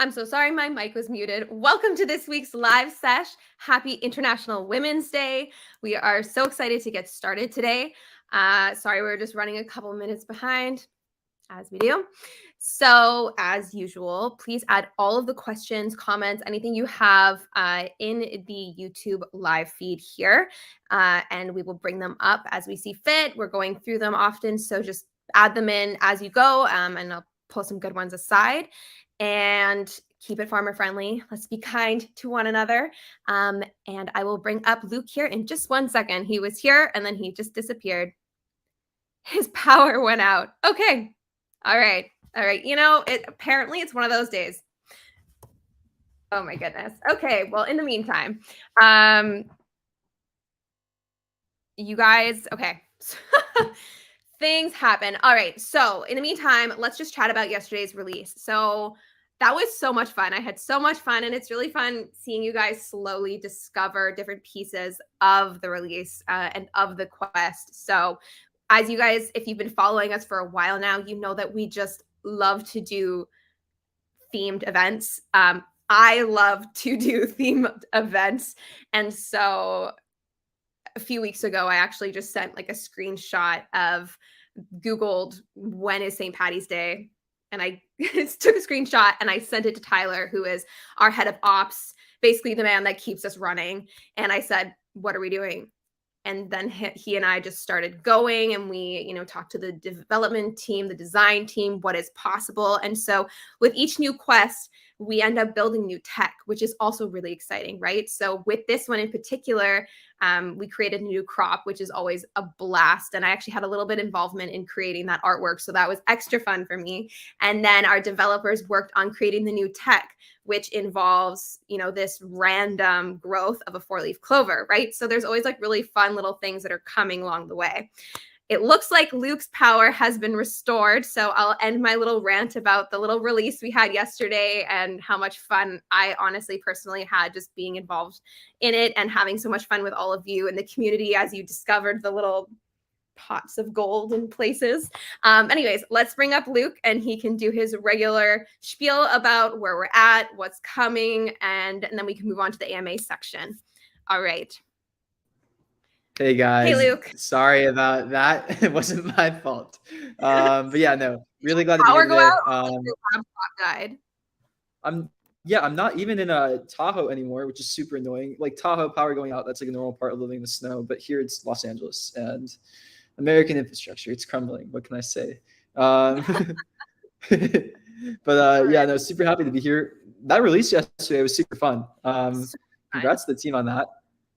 I'm so sorry, my mic was muted. Welcome to this week's live sesh. Happy International Women's Day. We are so excited to get started today. Sorry, we're just running a couple minutes behind, as we do. So, as usual, please add all of the questions, comments, anything you have in the YouTube live feed here, and we will bring them up as we see fit. We're going through them often, so just add them in as you go, and I'll pull some good ones aside. And keep it farmer friendly. Let's be kind to one another. And I will bring up Luke here in just 1 second. He was here and then he just disappeared. His power went out. Okay. All right. You know, apparently it's one of those days. Oh my goodness. Okay. Well, in the meantime, you guys, okay. Things happen. All right. So in the meantime, let's just chat about yesterday's release. So that was so much fun. I had so much fun, and it's really fun seeing you guys slowly discover different pieces of the release and of the quest. So as you guys, if you've been following us for a while now, you know that we just love to do themed events. I love to do themed events. And so a few weeks ago, I actually just sent like a screenshot of Googled when is St. Patty's Day. And I took a screenshot and I sent it to Tyler, who is our head of ops, basically the man that keeps us running. And I said, what are we doing? And then he and I just started going, and we, talked to the development team, the design team, what is possible. And so with each new quest, we end up building new tech, which is also really exciting, right? So with this one in particular, we created a new crop, which is always a blast. And I actually had a little bit involvement in creating that artwork. So that was extra fun for me. And then our developers worked on creating the new tech, which involves, this random growth of a 4-leaf clover, right? So there's always like really fun little things that are coming along the way. It looks like Luke's power has been restored. So I'll end my little rant about the little release we had yesterday and how much fun I honestly personally had just being involved in it and having so much fun with all of you in the community as you discovered the little pots of gold in places. Anyways, let's bring up Luke and he can do his regular spiel about where we're at, what's coming, and then we can move on to the AMA section. All right. Hey guys. Hey Luke. Sorry about that. It wasn't my fault. But yeah, no, really glad to be here today. Died. I'm not even in a Tahoe anymore, which is super annoying. Like Tahoe power going out, that's like a normal part of living in the snow. But here it's Los Angeles and American infrastructure. It's crumbling. What can I say? But yeah, no, super happy to be here. That release yesterday was super fun. Congrats to the team on that.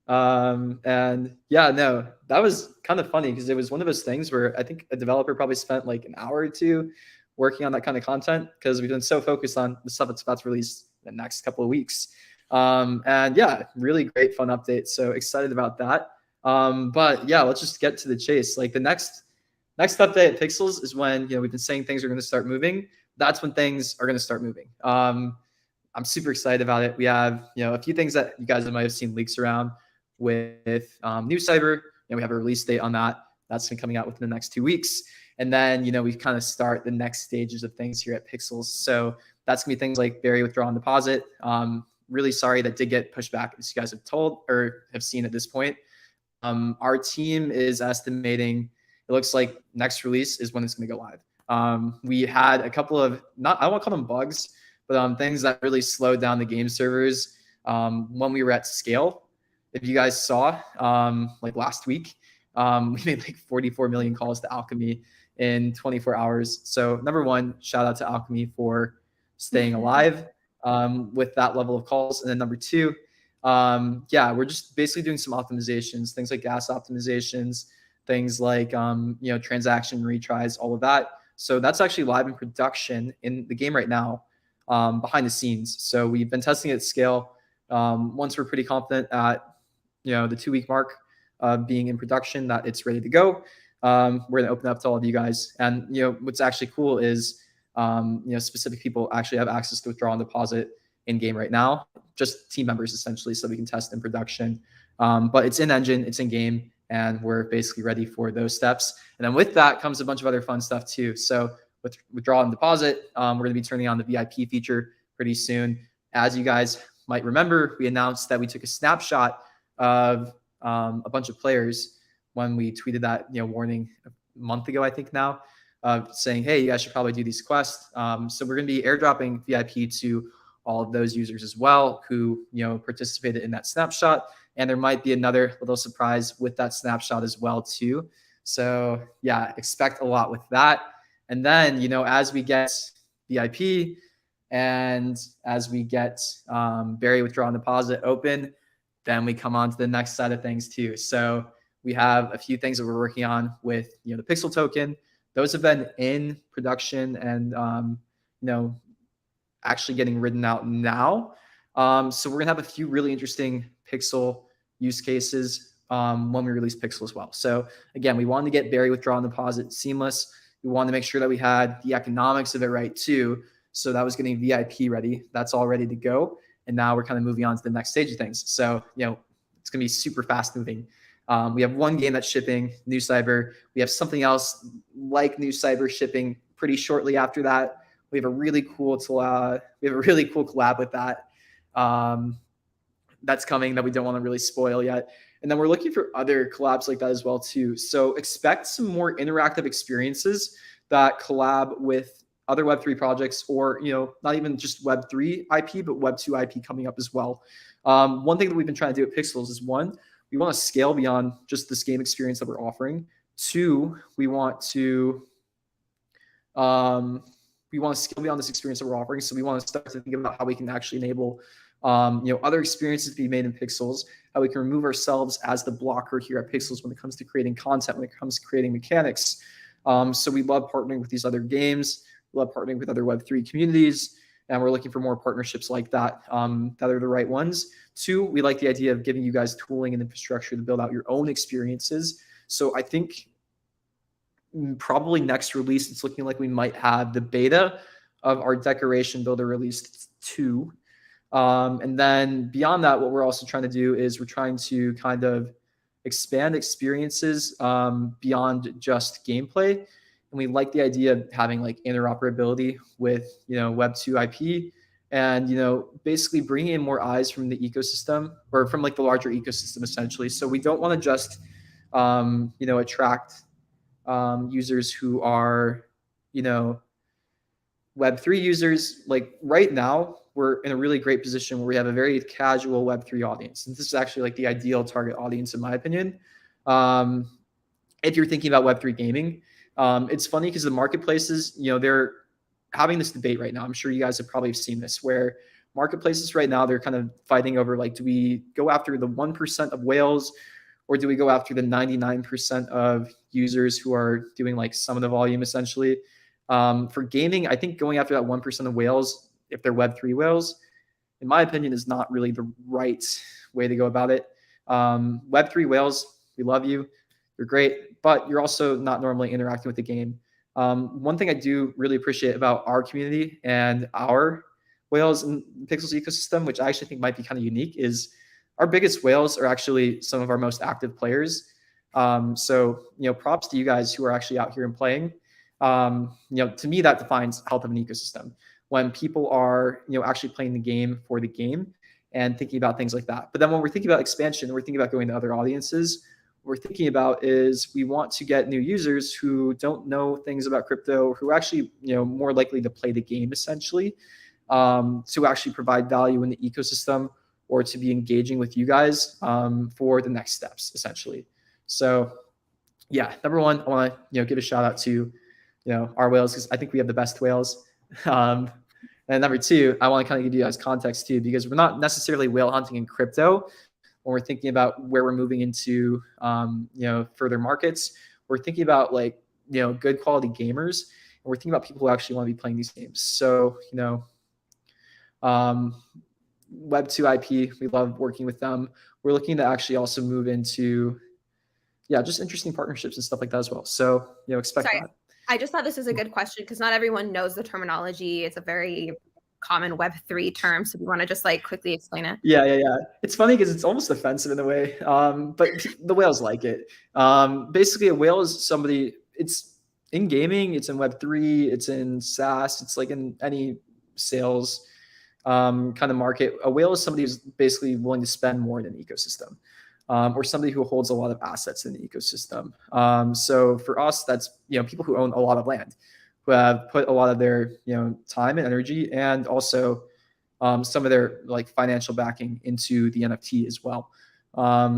And yeah, no, that was kind of funny because it was one of those things where I think a developer probably spent like an hour or two working on that kind of content because we've been so focused on the stuff that's about to release in the next couple of weeks. And yeah, really great fun update. So excited about that. But yeah, let's just get to the chase. Like the next update at Pixels is when, we've been saying things are going to start moving. That's when things are going to start moving. I'm super excited about it. We have, a few things that you guys might have seen leaks around with New Cyber. We have a release date on that. That's been coming out within the next 2 weeks. And then, we kind of start the next stages of things here at Pixels. So that's going to be things like Berry withdrawal and deposit. Really sorry that did get pushed back, as you guys have told or have seen at this point. Our team is estimating, it looks like next release is when it's going to go live. We had a couple of, I won't call them bugs, but things that really slowed down the game servers when we were at scale. If you guys saw, like last week, we made like 44 million calls to Alchemy in 24 hours. So number one, shout out to Alchemy for staying alive with that level of calls. And then number two, yeah, we're just basically doing some optimizations, things like gas optimizations, things like, transaction retries, all of that. So that's actually live in production in the game right now, behind the scenes. So we've been testing it at scale. Once we're pretty confident at, the 2-week mark being in production, that it's ready to go, we're going to open up to all of you guys. And, what's actually cool is, specific people actually have access to withdraw and deposit in game right now, just team members essentially, so we can test in production. But it's in engine, it's in game, and we're basically ready for those steps. And then with that comes a bunch of other fun stuff too. So with withdraw and deposit, we're going to be turning on the VIP feature, pretty soon. As you guys might remember, we announced that we took a snapshot of a bunch of players when we tweeted that warning a month ago, I think now, saying, hey, you guys should probably do these quests. So we're going to be airdropping VIP to all of those users as well who participated in that snapshot. And there might be another little surprise with that snapshot as well too. So yeah, expect a lot with that. And then as we get VIP and as we get Bury, Withdraw, and Deposit open, then we come on to the next side of things too. So we have a few things that we're working on with the Pixel token. Those have been in production and actually getting written out now. So we're gonna have a few really interesting Pixel use cases when we release Pixel as well. So again, we wanted to get Bury, Withdraw, and Deposit seamless. We wanted to make sure that we had the economics of it right too. So that was getting VIP ready. That's all ready to go. And now we're kind of moving on to the next stage of things. So it's gonna be super fast moving. We have one game that's shipping, New Cyber. We have something else like New Cyber shipping pretty shortly after that. We have a really cool collab with that that's coming that we don't want to really spoil yet. And then we're looking for other collabs like that as well too. So expect some more interactive experiences that collab with other Web3 projects, or not even just Web3 IP, but Web2 IP coming up as well. One thing that we've been trying to do at Pixels is, one, we want to scale beyond just this game experience that we're offering. Two, we want to scale beyond this experience that we're offering. So we want to start to think about how we can actually enable other experiences to be made in Pixels, how we can remove ourselves as the blocker here at Pixels when it comes to creating content, when it comes to creating mechanics. So we love partnering with these other games. We love partnering with other Web3 communities. And we're looking for more partnerships like that that are the right ones. Two, we like the idea of giving you guys tooling and infrastructure to build out your own experiences. So I think probably next release, it's looking like we might have the beta of our decoration builder released 2. And then beyond that, what we're also trying to do is we're trying to kind of expand experiences beyond just gameplay. And we like the idea of having like interoperability with, Web2 IP and, basically bringing in more eyes from the ecosystem, or from like the larger ecosystem essentially. So we don't want to just, attract users who are, Web3 users. Like right now, we're in a really great position where we have a very casual Web3 audience. And this is actually like the ideal target audience, in my opinion. If you're thinking about Web3 gaming, it's funny because the marketplaces, they're having this debate right now. I'm sure you guys have probably seen this, where marketplaces right now, they're kind of fighting over, like, do we go after the 1% of whales, or do we go after the 99% of users who are doing like some of the volume essentially? For gaming, I think going after that 1% of whales, if they're Web3 whales, in my opinion, is not really the right way to go about it. Web3 whales, we love you. You're great, but you're also not normally interacting with the game. One thing I do really appreciate about our community and our whales in Pixels ecosystem, which I actually think might be kind of unique, is our biggest whales are actually some of our most active players. So, props to you guys who are actually out here and playing. To me, that defines health of an ecosystem. When people are, actually playing the game for the game and thinking about things like that. But then when we're thinking about expansion, we're thinking about going to other audiences. What we're thinking about is we want to get new users who don't know things about crypto, who are actually, more likely to play the game essentially, to actually provide value in the ecosystem, or to be engaging with you guys for the next steps essentially. So yeah, number one, I want to, give a shout out to, our whales, because I think we have the best whales. And number two, I want to kind of give you guys context too, because we're not necessarily whale hunting in crypto. When we're thinking about where we're moving into, further markets, we're thinking about like, good quality gamers, and we're thinking about people who actually want to be playing these games. So, Web2 IP, we love working with them. We're looking to actually also move into, just interesting partnerships and stuff like that as well. So, expect that. I just thought this was a good question because not everyone knows the terminology. It's a very common Web3 term. So we want to just like quickly explain it. Yeah. It's funny because it's almost offensive in a way, but the whales like it. Basically, a whale is somebody, it's in gaming, it's in Web3, it's in SaaS, it's like in any sales kind of market. A whale is somebody who's basically willing to spend more in an ecosystem, or somebody who holds a lot of assets in the ecosystem. So for us, that's people who own a lot of land, who have put a lot of their time and energy, and also some of their like financial backing into the NFT as well.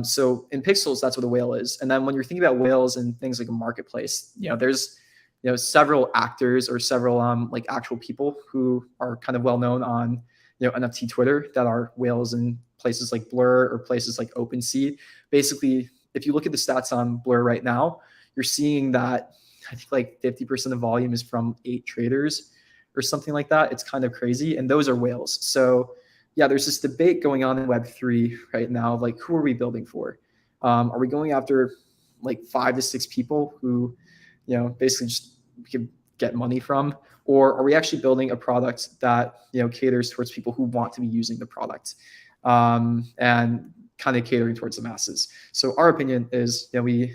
So in pixels, that's what a whale is. And then when you're thinking about whales and things like a marketplace, there's several actors or several like actual people who are kind of well known on NFT Twitter that are whales in places like Blur or places like OpenSea. Basically, if you look at the stats on Blur right now, you're seeing that I think like 50% of volume is from 8 traders or something like that. It's kind of crazy, and those are whales. So yeah, there's this debate going on in Web3 right now. Like, who are we building for? Are we going after like 5 to 6 people who, basically just we could get money from, or are we actually building a product that caters towards people who want to be using the product, and kind of catering towards the masses? So our opinion is, we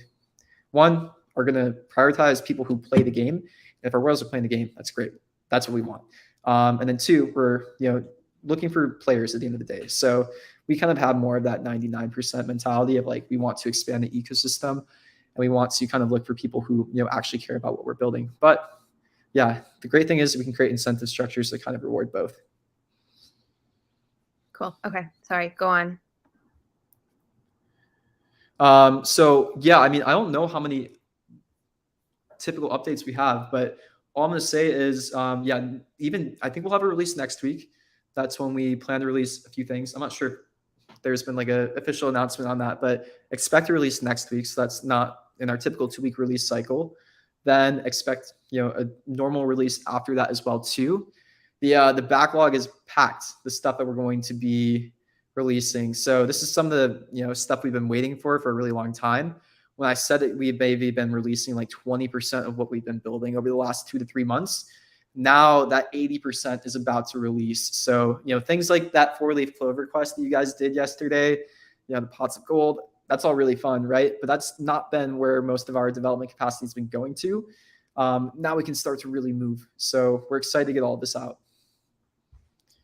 are going to prioritize people who play the game. And if our whales are playing the game, that's great. That's what we want. And then 2, we're looking for players at the end of the day. So we kind of have more of that 99% mentality of like, we want to expand the ecosystem, and we want to kind of look for people who actually care about what we're building. But yeah, the great thing is we can create incentive structures that kind of reward both. Cool. Okay. Sorry. Go on. So yeah, I mean, I don't know how many typical updates we have, but all I'm going to say is, yeah, even I think we'll have a release next week. That's when we plan to release a few things. I'm not sure if there's been like an official announcement on that, but expect to release next week. So that's not in our typical 2-week release cycle. Then expect a normal release after that as well too. The backlog is packed. The stuff that we're going to be releasing. So this is some of the stuff we've been waiting for a really long time. When I said that we've maybe been releasing like 20% of what we've been building over the last 2 to 3 months, now that 80% is about to release. So, things like that 4-leaf clover quest that you guys did yesterday, the pots of gold, that's all really fun, right? But that's not been where most of our development capacity has been going to. Now we can start to really move. So we're excited to get all of this out.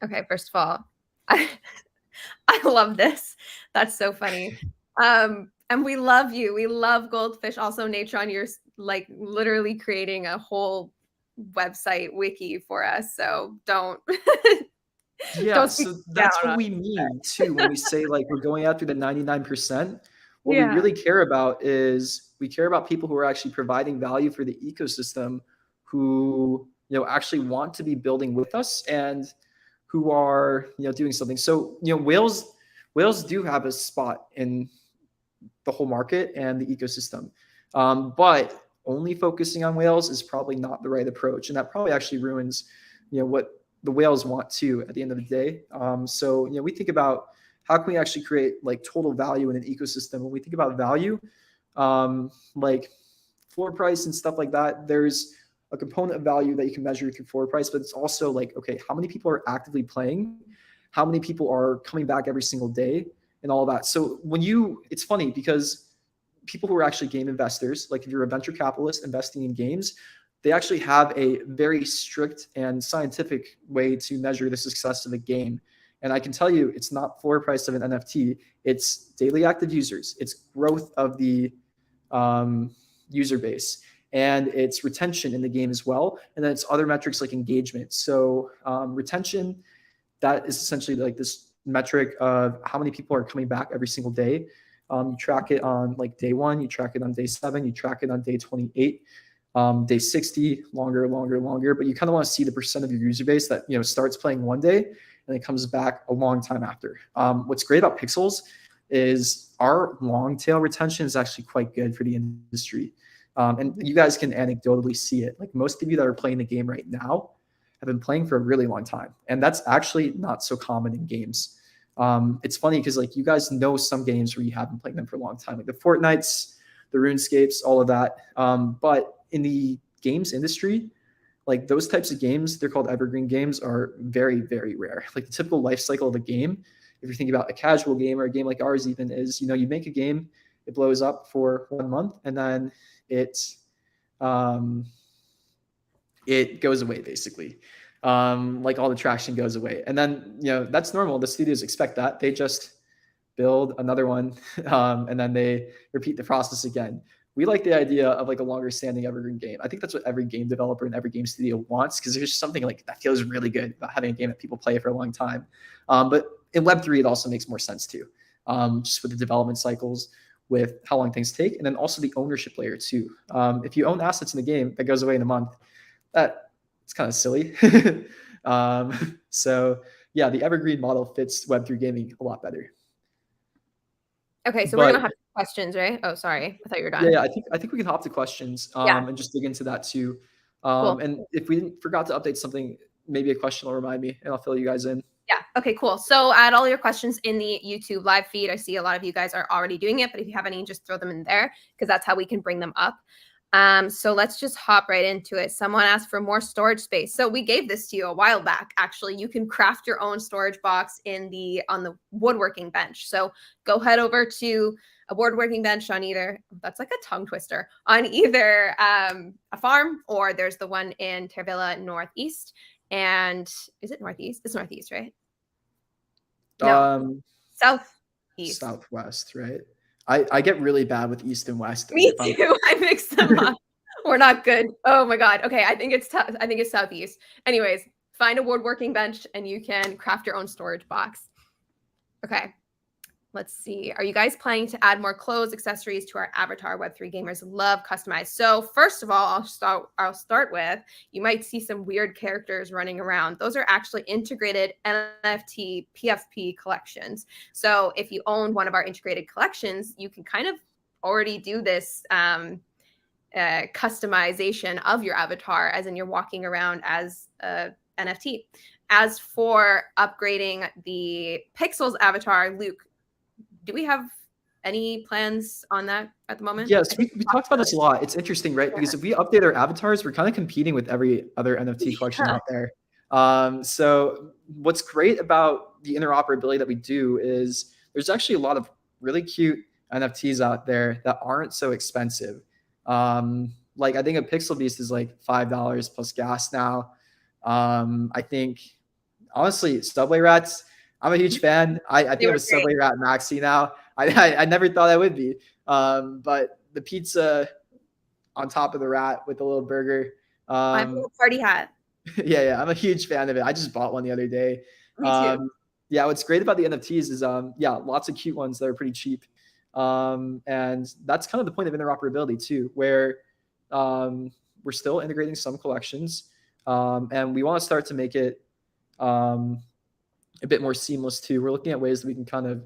Okay, first of all, I love this. That's so funny. And we love you. We love Goldfish. Also, Natron, you're like literally creating a whole website wiki for us. So don't. Yeah, don't so that's what we mean too when we say like we're going after the 99%. What we really care about is we care about people who are actually providing value for the ecosystem, who actually want to be building with us and who are doing something. So whales do have a spot in the whole market and the ecosystem, but only focusing on whales is probably not the right approach, and that probably actually ruins what the whales want to at the end of the day. So we think about how can we actually create like total value in an ecosystem. When we think about value, like floor price and stuff like that, there's a component of value that you can measure through floor price, but it's also like, okay, how many people are actively playing? How many people are coming back every single day and all of that? So it's funny because people who are actually game investors, like if you're a venture capitalist investing in games, they actually have a very strict and scientific way to measure the success of a game. And I can tell you, it's not floor price of an NFT. It's daily active users. It's growth of the user base, and it's retention in the game as well. And then it's other metrics like engagement. So retention, that is essentially like this metric of how many people are coming back every single day. You track it on like day 1, you track it on day 7, you track it on day 28. Day 60, longer, but you kind of want to see the percent of your user base that starts playing one day and it comes back a long time after. What's great about Pixels is our long tail retention is actually quite good for the industry, and you guys can anecdotally see it. Like most of you that are playing the game right now have been playing for a really long time, and that's actually not so common in games. It's funny because like you guys know some games where you haven't played them for a long time, like the Fortnites, the RuneScapes, all of that, but in the games industry, like those types of games, they're called evergreen games, are very, very rare. Like the typical life cycle of a game, if you're thinking about a casual game or a game like ours even, is, you make a game, it blows up for 1 month, and then it goes away basically. like all the traction goes away. And then, that's normal. The studios expect that. They just build another one, and then they repeat the process again. We like the idea of like a longer standing evergreen game. I think that's what every game developer and every game studio wants, because there's something like that feels really good about having a game that people play for a long time. But in Web3, it also makes more sense too, just with the development cycles, with how long things take, and then also the ownership layer too. If you own assets in the game that goes away in a month, it's kind of silly. So yeah, the evergreen model fits Web3 gaming a lot better. Okay, so we're But gonna have questions, right? Oh, sorry, I thought you were yeah, done. yeah, I think we can hop to questions, Yeah, and just dig into that too. cool. And if we forgot to update something, maybe a question will remind me, and I'll fill you guys in. Yeah. Okay, cool. So add all your questions in the YouTube live feed. I see a lot of you guys are already doing it, but if you have any, just throw them in there because that's how we can bring them up. So let's just hop right into it. Someone asked for more storage space. So we gave this to you a while back. Actually, you can craft your own storage box on the woodworking bench. So go head over to a woodworking bench on either, that's like a tongue twister, on either a farm, or there's the one in Tervilla Northeast. And is it Northeast? It's Northeast, right? No, Southeast. Southwest, right? I get really bad with East and West. Me If I'm too. I mixed them up. We're not good. Oh my god. Okay, I think it's Southeast. Anyways, find a woodworking bench and you can craft your own storage box. Okay. Let's see. Are you guys planning to add more clothes, accessories to our avatar? Web3 gamers love customized. So first of all, I'll start with, you might see some weird characters running around. Those are actually integrated NFT PFP collections. So if you own one of our integrated collections, you can kind of already do this customization of your avatar, as in you're walking around as a NFT. As for upgrading the Pixels avatar, Luke, do we have any plans on that at the moment? Yes, we talked about this a lot. It's interesting, right? Because if we update our avatars, we're kind of competing with every other NFT collection out there. So what's great about the interoperability that we do is there's actually a lot of really cute NFTs out there that aren't so expensive. Like I think a Pixel Beast is like $5 plus gas now. I think honestly, Subway Rats, I'm a huge fan. I think I'm a Subway Rat maxi now. I never thought I would be. But the pizza on top of the rat with the little burger. I have a little party hat. Yeah, I'm a huge fan of it. I just bought one the other day. Me too. Yeah, what's great about the NFTs is lots of cute ones that are pretty cheap. And that's kind of the point of interoperability too, where we're still integrating some collections, and we want to start to make it a bit more seamless too. We're looking at ways that we can kind of,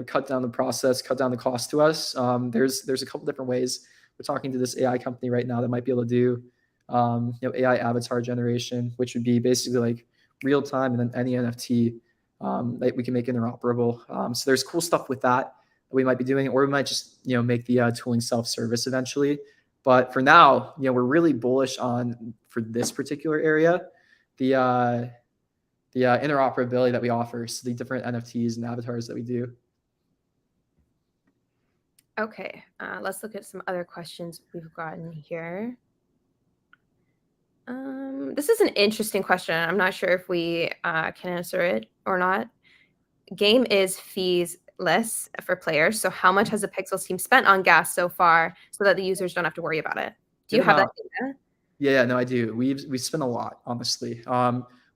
cut down the process, cut down the cost to us. There's a couple different ways. We're talking to this AI company right now that might be able to do, AI avatar generation, which would be basically like real time, and then any NFT that we can make interoperable. So there's cool stuff with that we might be doing, or we might just, make the tooling self-service eventually. But for now, we're really bullish on, for this particular area, the interoperability that we offer, so the different NFTs and avatars that we do. Okay, let's look at some other questions we've gotten here. This is an interesting question. I'm not sure if we can answer it or not. Game is fees-less for players, so how much has the Pixels team spent on gas so far so that the users don't have to worry about it? Do you have that data? Yeah, no, I do. We've spent a lot, honestly.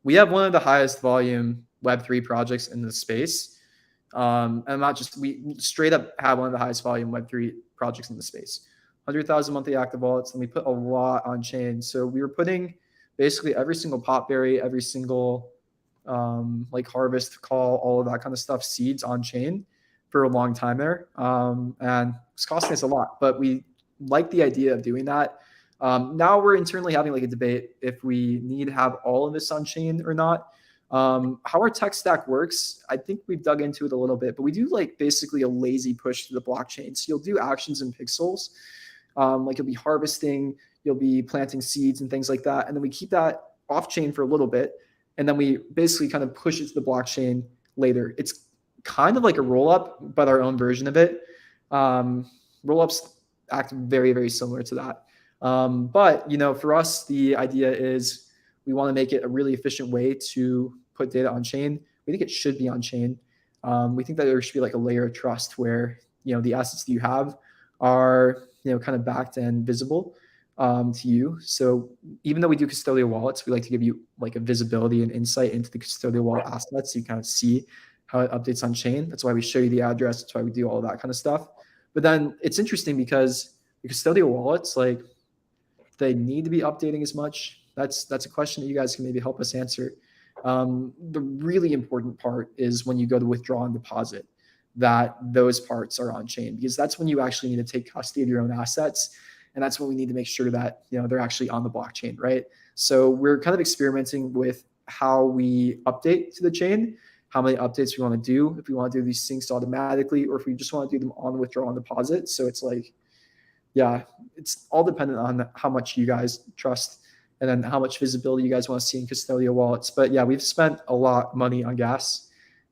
We have one of the highest volume Web3 projects in the space. And we straight up have one of the highest volume Web3 projects in the space. 100,000 monthly active wallets, and we put a lot on chain. So we were putting basically every single pop berry, every single like harvest call, all of that kind of stuff, seeds on chain for a long time there. And it's costing us a lot, but we like the idea of doing that. Now we're internally having like a debate if we need to have all of this on chain or not. How our tech stack works, I think we've dug into it a little bit, but we do like basically a lazy push to the blockchain. So you'll do actions in pixels, like you'll be harvesting, you'll be planting seeds and things like that. And then we keep that off chain for a little bit. And then we basically kind of push it to the blockchain later. It's kind of like a roll up, but our own version of it. Roll ups act very, very similar to that. But, for us, the idea is We want to make it a really efficient way to put data on chain. We think it should be on chain. We think that there should be like a layer of trust where, the assets that you have are, kind of backed and visible to you. So even though we do custodial wallets, we like to give you like a visibility and insight into the custodial wallet assets. So you kind of see how it updates on chain. That's why we show you the address. That's why we do all of that kind of stuff. But then it's interesting because the custodial wallets, like, they need to be updating as much. That's a question that you guys can maybe help us answer. The really important part is when you go to withdraw and deposit, that those parts are on chain, because that's when you actually need to take custody of your own assets. And that's when we need to make sure that, they're actually on the blockchain, right? So we're kind of experimenting with how we update to the chain, how many updates we want to do, if we want to do these things automatically, or if we just want to do them on withdraw and deposit. So it's like, yeah, it's all dependent on how much you guys trust and then how much visibility you guys want to see in custodial wallets. But yeah, we've spent a lot of money on gas.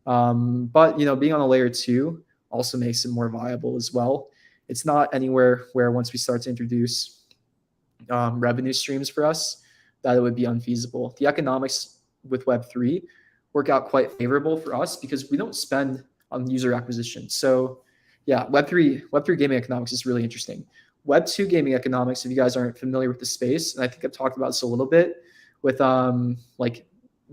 But being on a layer 2 also makes it more viable as well. It's not anywhere where once we start to introduce revenue streams for us, that it would be unfeasible. The economics with Web3 work out quite favorable for us because we don't spend on user acquisition. So yeah, Web3 gaming economics is really interesting. Web2 gaming economics, if you guys aren't familiar with the space, and I think I've talked about this a little bit with like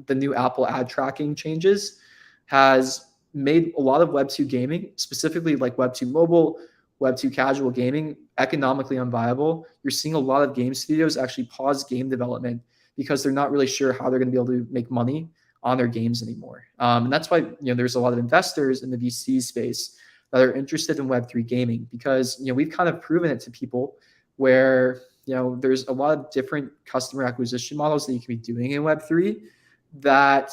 the new Apple ad tracking changes, has made a lot of Web2 gaming, specifically like Web2 mobile, Web2 casual gaming, economically unviable. You're seeing a lot of game studios actually pause game development because they're not really sure how they're going to be able to make money on their games anymore. And that's why there's a lot of investors in the VC space that are interested in Web3 gaming, because we've kind of proven it to people where there's a lot of different customer acquisition models that you can be doing in Web3 that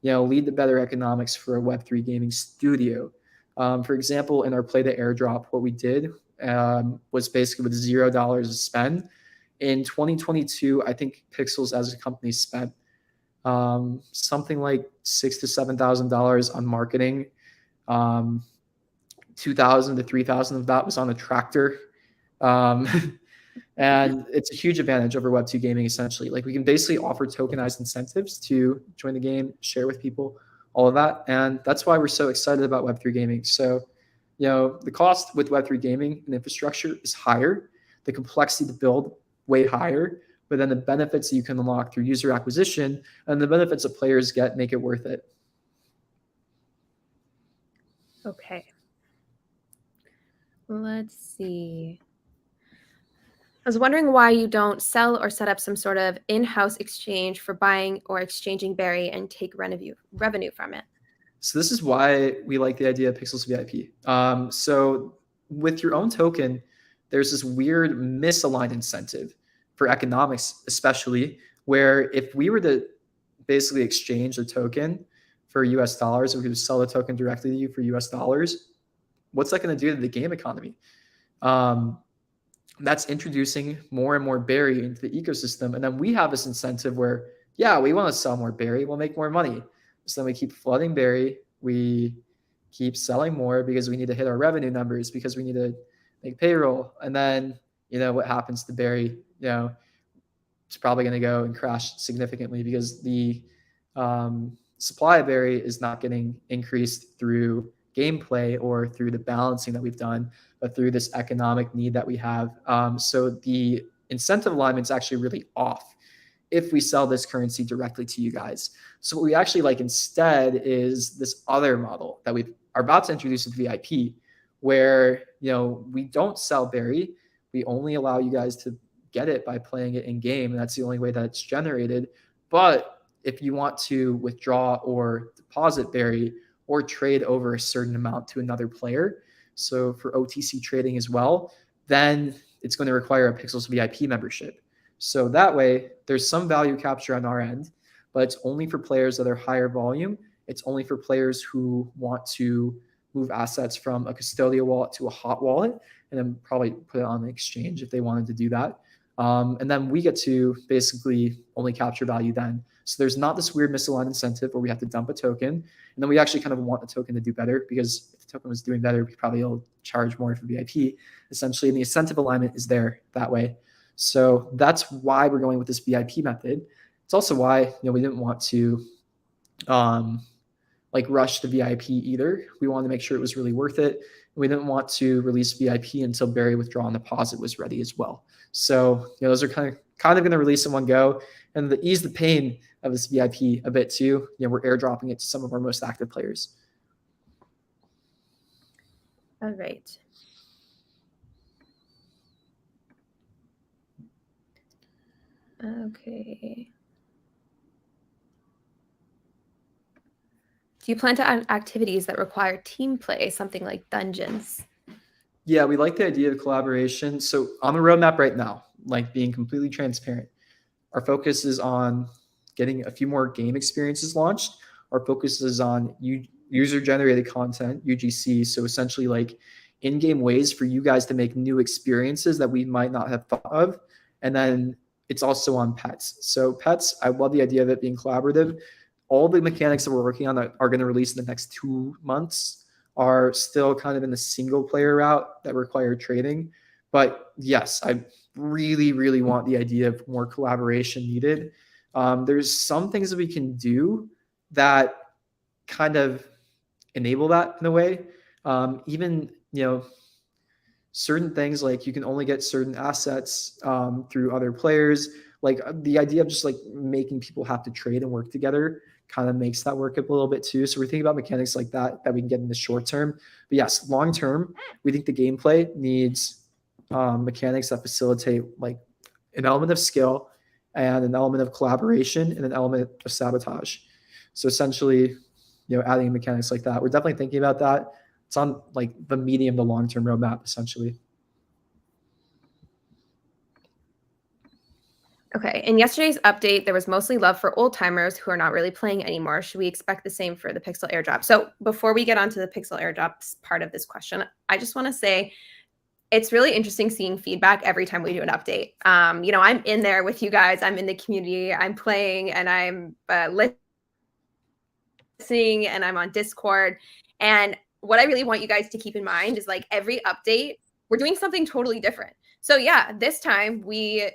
lead to better economics for a Web3 gaming studio. For example, in our play to airdrop, what we did was basically with $0 to spend. In 2022, I think Pixels as a company spent something like $6,000 to $7,000 on marketing. 2,000 to 3,000 of that was on a tractor. And it's a huge advantage over Web2 gaming, essentially. Like, we can basically offer tokenized incentives to join the game, share with people, all of that. And that's why we're so excited about Web3 gaming. So, the cost with Web3 gaming and infrastructure is higher, the complexity to build way higher, but then the benefits that you can unlock through user acquisition and the benefits that players get make it worth it. Okay. Let's see. I was wondering why you don't sell or set up some sort of in-house exchange for buying or exchanging Berry and take revenue from it. So this is why we like the idea of Pixels VIP. So with your own token, there's this weird misaligned incentive for economics, especially, where if we were to basically exchange the token for US dollars, or we could sell the token directly to you for US dollars, what's that going to do to the game economy? That's introducing more and more Berry into the ecosystem. And then we have this incentive where, yeah, we want to sell more Berry, we'll make more money. So then we keep flooding Berry, we keep selling more because we need to hit our revenue numbers, because we need to make payroll. And then, what happens to Berry? It's probably going to go and crash significantly because the supply of Berry is not getting increased through gameplay or through the balancing that we've done, but through this economic need that we have. So the incentive alignment is actually really off if we sell this currency directly to you guys. So what we actually like instead is this other model that we are about to introduce with VIP, where we don't sell Berry, we only allow you guys to get it by playing it in game, and that's the only way that it's generated. But if you want to withdraw or deposit Berry or trade over a certain amount to another player, so for OTC trading as well, then it's going to require a Pixels VIP membership. So that way, there's some value capture on our end, but it's only for players that are higher volume. It's only for players who want to move assets from a custodial wallet to a hot wallet, and then probably put it on an exchange if they wanted to do that. And then we get to basically only capture value then. So there's not this weird misaligned incentive where we have to dump a token. And then we actually kind of want the token to do better, because if the token was doing better, we probably will charge more for VIP, essentially. And the incentive alignment is there that way. So that's why we're going with this VIP method. It's also why we didn't want to like rush the VIP either. We wanted to make sure it was really worth it. We didn't want to release VIP until Barry Withdraw and Deposit was ready as well. So those are kind of going to release in one go, and to ease the pain of this VIP a bit too. We're airdropping it to some of our most active players. All right. Okay. Do you plan to add activities that require team play, something like dungeons? Yeah, we like the idea of collaboration. So on the roadmap right now, like being completely transparent, our focus is on getting a few more game experiences launched. Our focus is on user-generated content, UGC. So essentially like in-game ways for you guys to make new experiences that we might not have thought of. And then it's also on pets. So pets, I love the idea of it being collaborative. All the mechanics that we're working on that are going to release in the next 2 months are still kind of in the single player route that require trading. But yes, I really, really want the idea of more collaboration needed. There's some things that we can do that kind of enable that in a way. Even, certain things like you can only get certain assets through other players. Like the idea of just like making people have to trade and work together kind of makes that work up a little bit too. So we're thinking about mechanics like that we can get in the short term. But yes, long term, we think the gameplay needs mechanics that facilitate like an element of skill and an element of collaboration and an element of sabotage. So essentially, adding mechanics like that. We're definitely thinking about that. It's on like the medium to long-term roadmap, essentially. Okay. In yesterday's update, there was mostly love for old timers who are not really playing anymore. Should we expect the same for the Pixel airdrop? So before we get onto the Pixel airdrops part of this question, I just want to say it's really interesting seeing feedback every time we do an update. I'm in there with you guys. I'm in the community. I'm playing and I'm listening and I'm on Discord. And what I really want you guys to keep in mind is like every update, we're doing something totally different. So yeah, this time we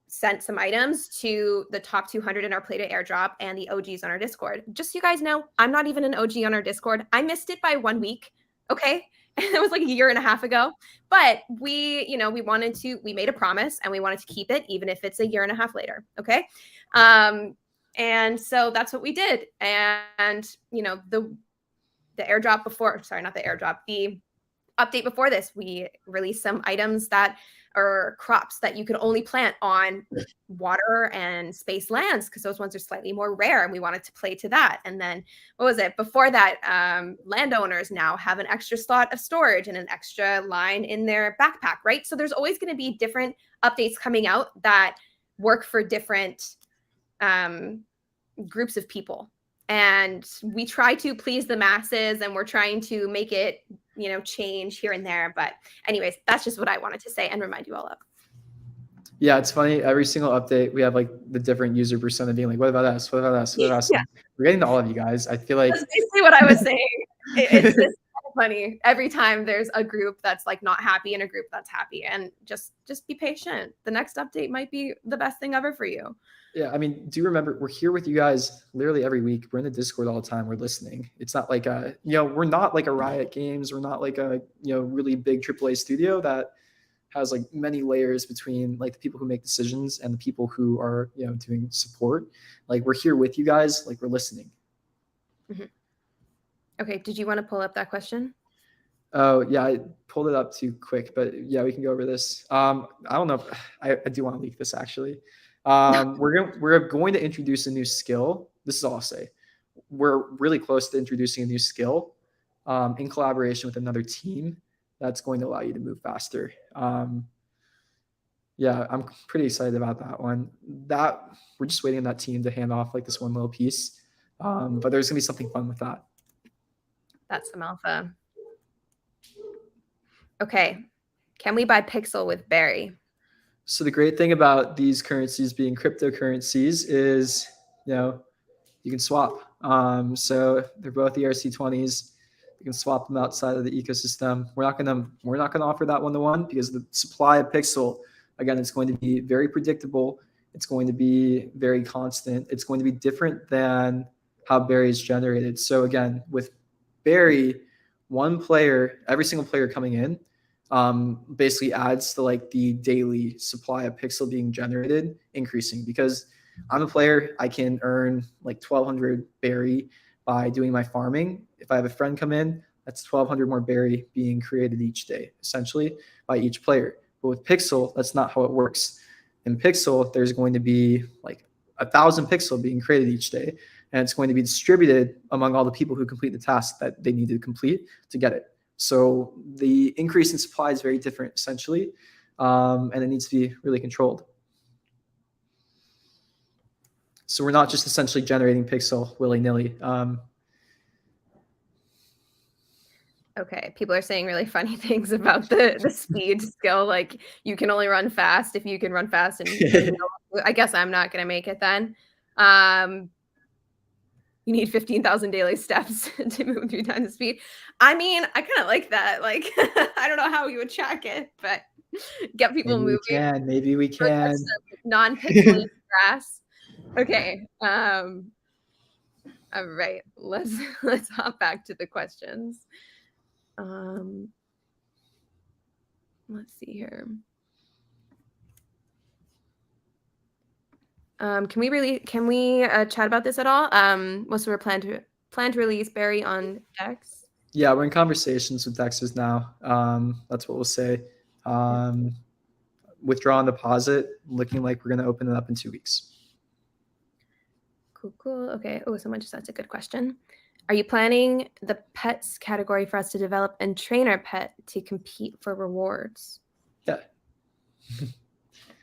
sent some items to the top 200 in our play to airdrop and the OGs on our Discord. Just so you guys know, I'm not even an OG on our Discord. I missed it by 1 week. Okay. It was like a year and a half ago, but we made a promise and we wanted to keep it, even if it's a year and a half later. Okay. And so that's what we did. And, the airdrop before, sorry, not the airdrop, the update before this, we released some items that are crops that you can only plant on water and space lands because those ones are slightly more rare and we wanted to play to that. And then what was it before that? Landowners now have an extra slot of storage and an extra line in their backpack, right? So there's always going to be different updates coming out that work for different groups of people. And we try to please the masses and we're trying to make it change here and there. But anyways, that's just what I wanted to say and remind you all of. Yeah, it's funny. Every single update, we have like the different user persona being like, what about us? What about us? What about us? Yeah. We're getting to all of you guys. I feel like that's basically what I was saying. It's kind of funny. Every time there's a group that's like not happy and a group that's happy, and just be patient. The next update might be the best thing ever for you. Yeah, I mean, do you remember we're here with you guys literally every week. We're in the Discord all the time. We're listening. It's not like we're not like a Riot Games. We're not like a really big AAA studio that has like many layers between like the people who make decisions and the people who are doing support. Like we're here with you guys. Like we're listening. Mm-hmm. Okay, did you want to pull up that question? Oh yeah, I pulled it up too quick, but yeah, we can go over this. I don't know if I do want to leak this actually. We're going to introduce a new skill. This is all I'll say. We're really close to introducing a new skill in collaboration with another team that's going to allow you to move faster. Yeah, I'm pretty excited about that one. That we're just waiting on that team to hand off like this one little piece. But there's gonna be something fun with that. That's some alpha. Okay. Can we buy Pixel with Barry? So the great thing about these currencies being cryptocurrencies is, you can swap. So they're both ERC20s. You can swap them outside of the ecosystem. We're not gonna offer that one-to-one because the supply of Pixel, again, it's going to be very predictable It's going to be very constant. It's going to be different than how Berry is generated. So again, with Berry, one player, every single player coming in, basically adds to like the daily supply of pixel being generated increasing, because I'm a player, I can earn like 1,200 Berry by doing my farming. If I have a friend come in, that's 1,200 more Berry being created each day, essentially by each player. But with Pixel, that's not how it works. In Pixel, there's going to be like 1,000 Pixel being created each day, and it's going to be distributed among all the people who complete the task that they need to complete to get it. So the increase in supply is very different, essentially, and it needs to be really controlled. So we're not just essentially generating pixel willy-nilly. Okay, people are saying really funny things about the speed skill. Like, you can only run fast if you can run fast, and I guess I'm not gonna make it then. You need 15,000 daily steps to move 3 times the speed. I mean, I kind of like that. Like, I don't know how you would track it, but get people moving. Maybe we can. Non-pixelated grass. Okay. All right. Let's hop back to the questions. Let's see here. Can we chat about this at all? What's our plan to release Berry on Dex? Yeah, we're in conversations with Dexers now. That's what we'll say. Withdraw on deposit, looking like we're going to open it up in 2 weeks. Cool. Okay. Oh, someone just asked a good question. Are you planning the pets category for us to develop and train our pet to compete for rewards? Yeah.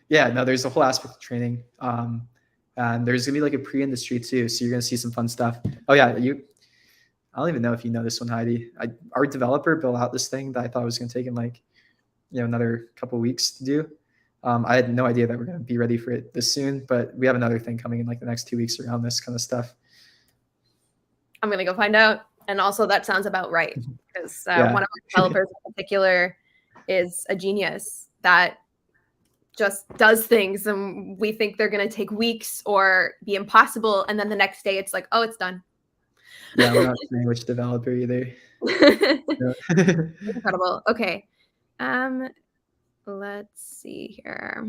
Yeah, no, there's a whole aspect of training. And there's gonna be like a pre-industry too. So you're gonna see some fun stuff. Oh yeah, I don't even know if you know this one, Heidi. Our developer built out this thing that I thought was gonna take him like, another couple of weeks to do. I had no idea that we're gonna be ready for it this soon, but we have another thing coming in like the next 2 weeks around this kind of stuff. I'm gonna go find out. And also, that sounds about right, because one of our developers in particular is a genius that just does things, and we think they're going to take weeks or be impossible, and then the next day it's like, oh, it's done. Yeah, we're not saying which developer either. Incredible. Okay. Let's see here.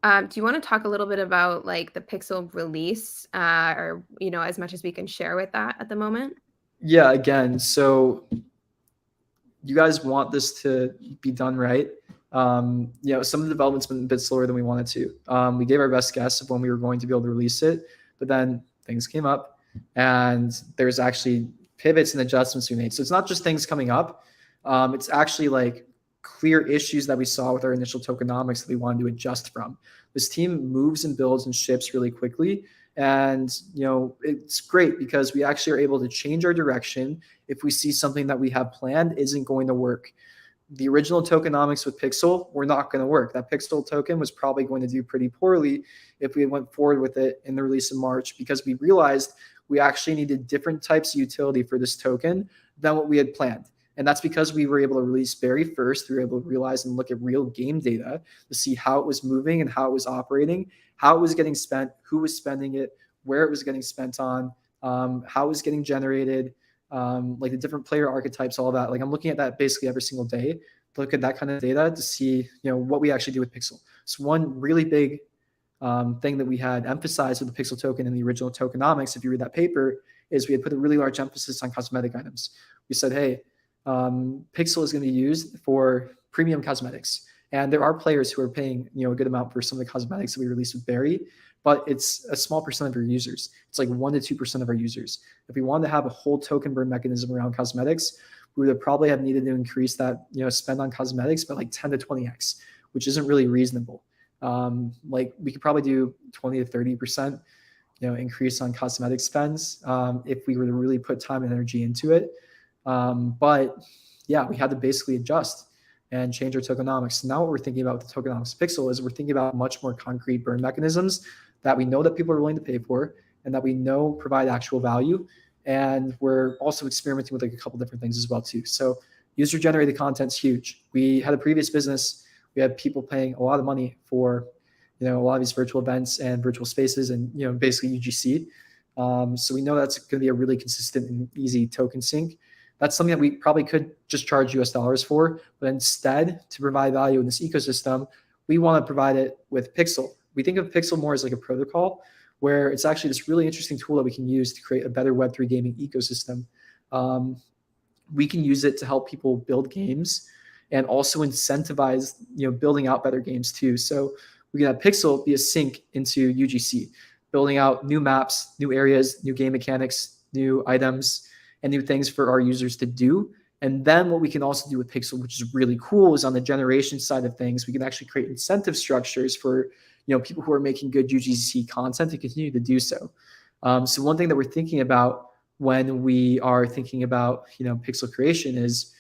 Do you want to talk a little bit about like the Pixel release, or as much as we can share with that at the moment? Yeah, again, so you guys want this to be done right. Some of the development's been a bit slower than we wanted to. We gave our best guess of when we were going to be able to release it, but then things came up, and there's actually pivots and adjustments we made. So it's not just things coming up. It's actually like clear issues that we saw with our initial tokenomics that we wanted to adjust from. This team moves and builds and ships really quickly. And, it's great because we actually are able to change our direction if we see something that we have planned isn't going to work. The original tokenomics with Pixel were not going to work. That Pixel token was probably going to do pretty poorly if we went forward with it in the release in March, because we realized we actually needed different types of utility for this token than what we had planned. And that's because we were able to release Berry first. We were able to realize and look at real game data to see how it was moving and how it was operating, how it was getting spent, who was spending it, where it was getting spent on, how it was getting generated, like the different player archetypes, all that. Like, I'm looking at that basically every single day, look at that kind of data to see, what we actually do with Pixel. So one really big thing that we had emphasized with the Pixel token in the original tokenomics, if you read that paper, is we had put a really large emphasis on cosmetic items. We said, hey, Pixel is going to be used for premium cosmetics. And there are players who are paying, a good amount for some of the cosmetics that we released with Berry, but it's a small percent of your users. It's like 1 to 2% of our users. If we wanted to have a whole token burn mechanism around cosmetics, we would probably have needed to increase that, spend on cosmetics by like 10 to 20x, which isn't really reasonable. Like, we could probably do 20 to 30%, increase on cosmetic spends if we were to really put time and energy into it. But yeah, we had to basically adjust and change our tokenomics. Now what we're thinking about with the tokenomics Pixel is we're thinking about much more concrete burn mechanisms that we know that people are willing to pay for and that we know provide actual value. And we're also experimenting with like a couple different things as well too. So User generated content's huge. We had a previous business. We had people paying a lot of money for, a lot of these virtual events and virtual spaces, and basically UGC. So we know that's going to be a really consistent and easy token sync. That's something that we probably could just charge US dollars for, but instead, to provide value in this ecosystem, we want to provide it with Pixel. We think of Pixel more as like a protocol, where it's actually this really interesting tool that we can use to create a better Web3 gaming ecosystem. We can use it to help people build games and also incentivize, building out better games too. So we can have Pixel be a sync into UGC, building out new maps, new areas, new game mechanics, new items, and new things for our users to do. And then what we can also do with Pixel, which is really cool, is on the generation side of things, we can actually create incentive structures for people who are making good UGC content to continue to do so. So one thing that we're thinking about when we are thinking about Pixel creation is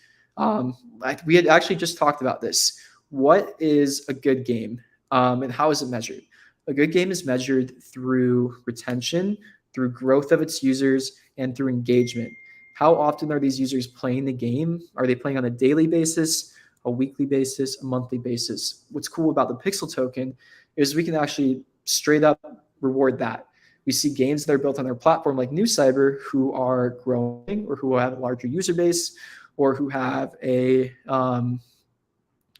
we had actually just talked about this. What is a good game, and how is it measured? A good game is measured through retention, through growth of its users, and through engagement. How often are these users playing the game? Are they playing on a daily basis, a weekly basis, a monthly basis? What's cool about the Pixel token is we can actually straight up reward that. We see games that are built on our platform like New Cyber who are growing or who have a larger user base or who have a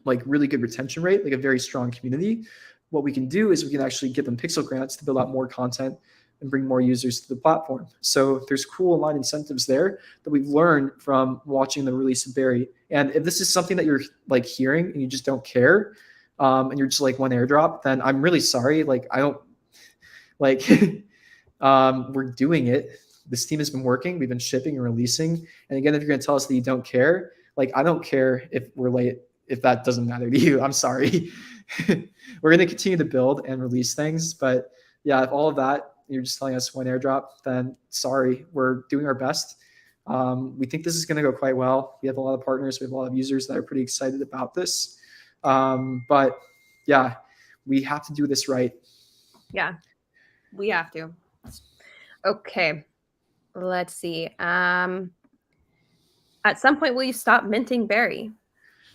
like really good retention rate, like a very strong community. What we can do is we can actually give them Pixel grants to build out more content and bring more users to the platform. So there's cool aligned incentives there that we've learned from watching the release of Barry. And if this is something that you're like hearing and you just don't care, and you're just like one airdrop, then I'm really sorry. Like I don't like we're doing it. This team has been working. We've been shipping and releasing. And again, if you're going to tell us that you don't care, like I don't care if we're late, if that doesn't matter to you. I'm sorry. We're going to continue to build and release things. But yeah, if all of that, you're just telling us one airdrop, then sorry, we're doing our best. We think this is going to go quite well. We have a lot of partners. We have a lot of users that are pretty excited about this. But yeah, we have to do this right. Yeah, we have to. Okay, let's see. At some point, will you stop minting Barry?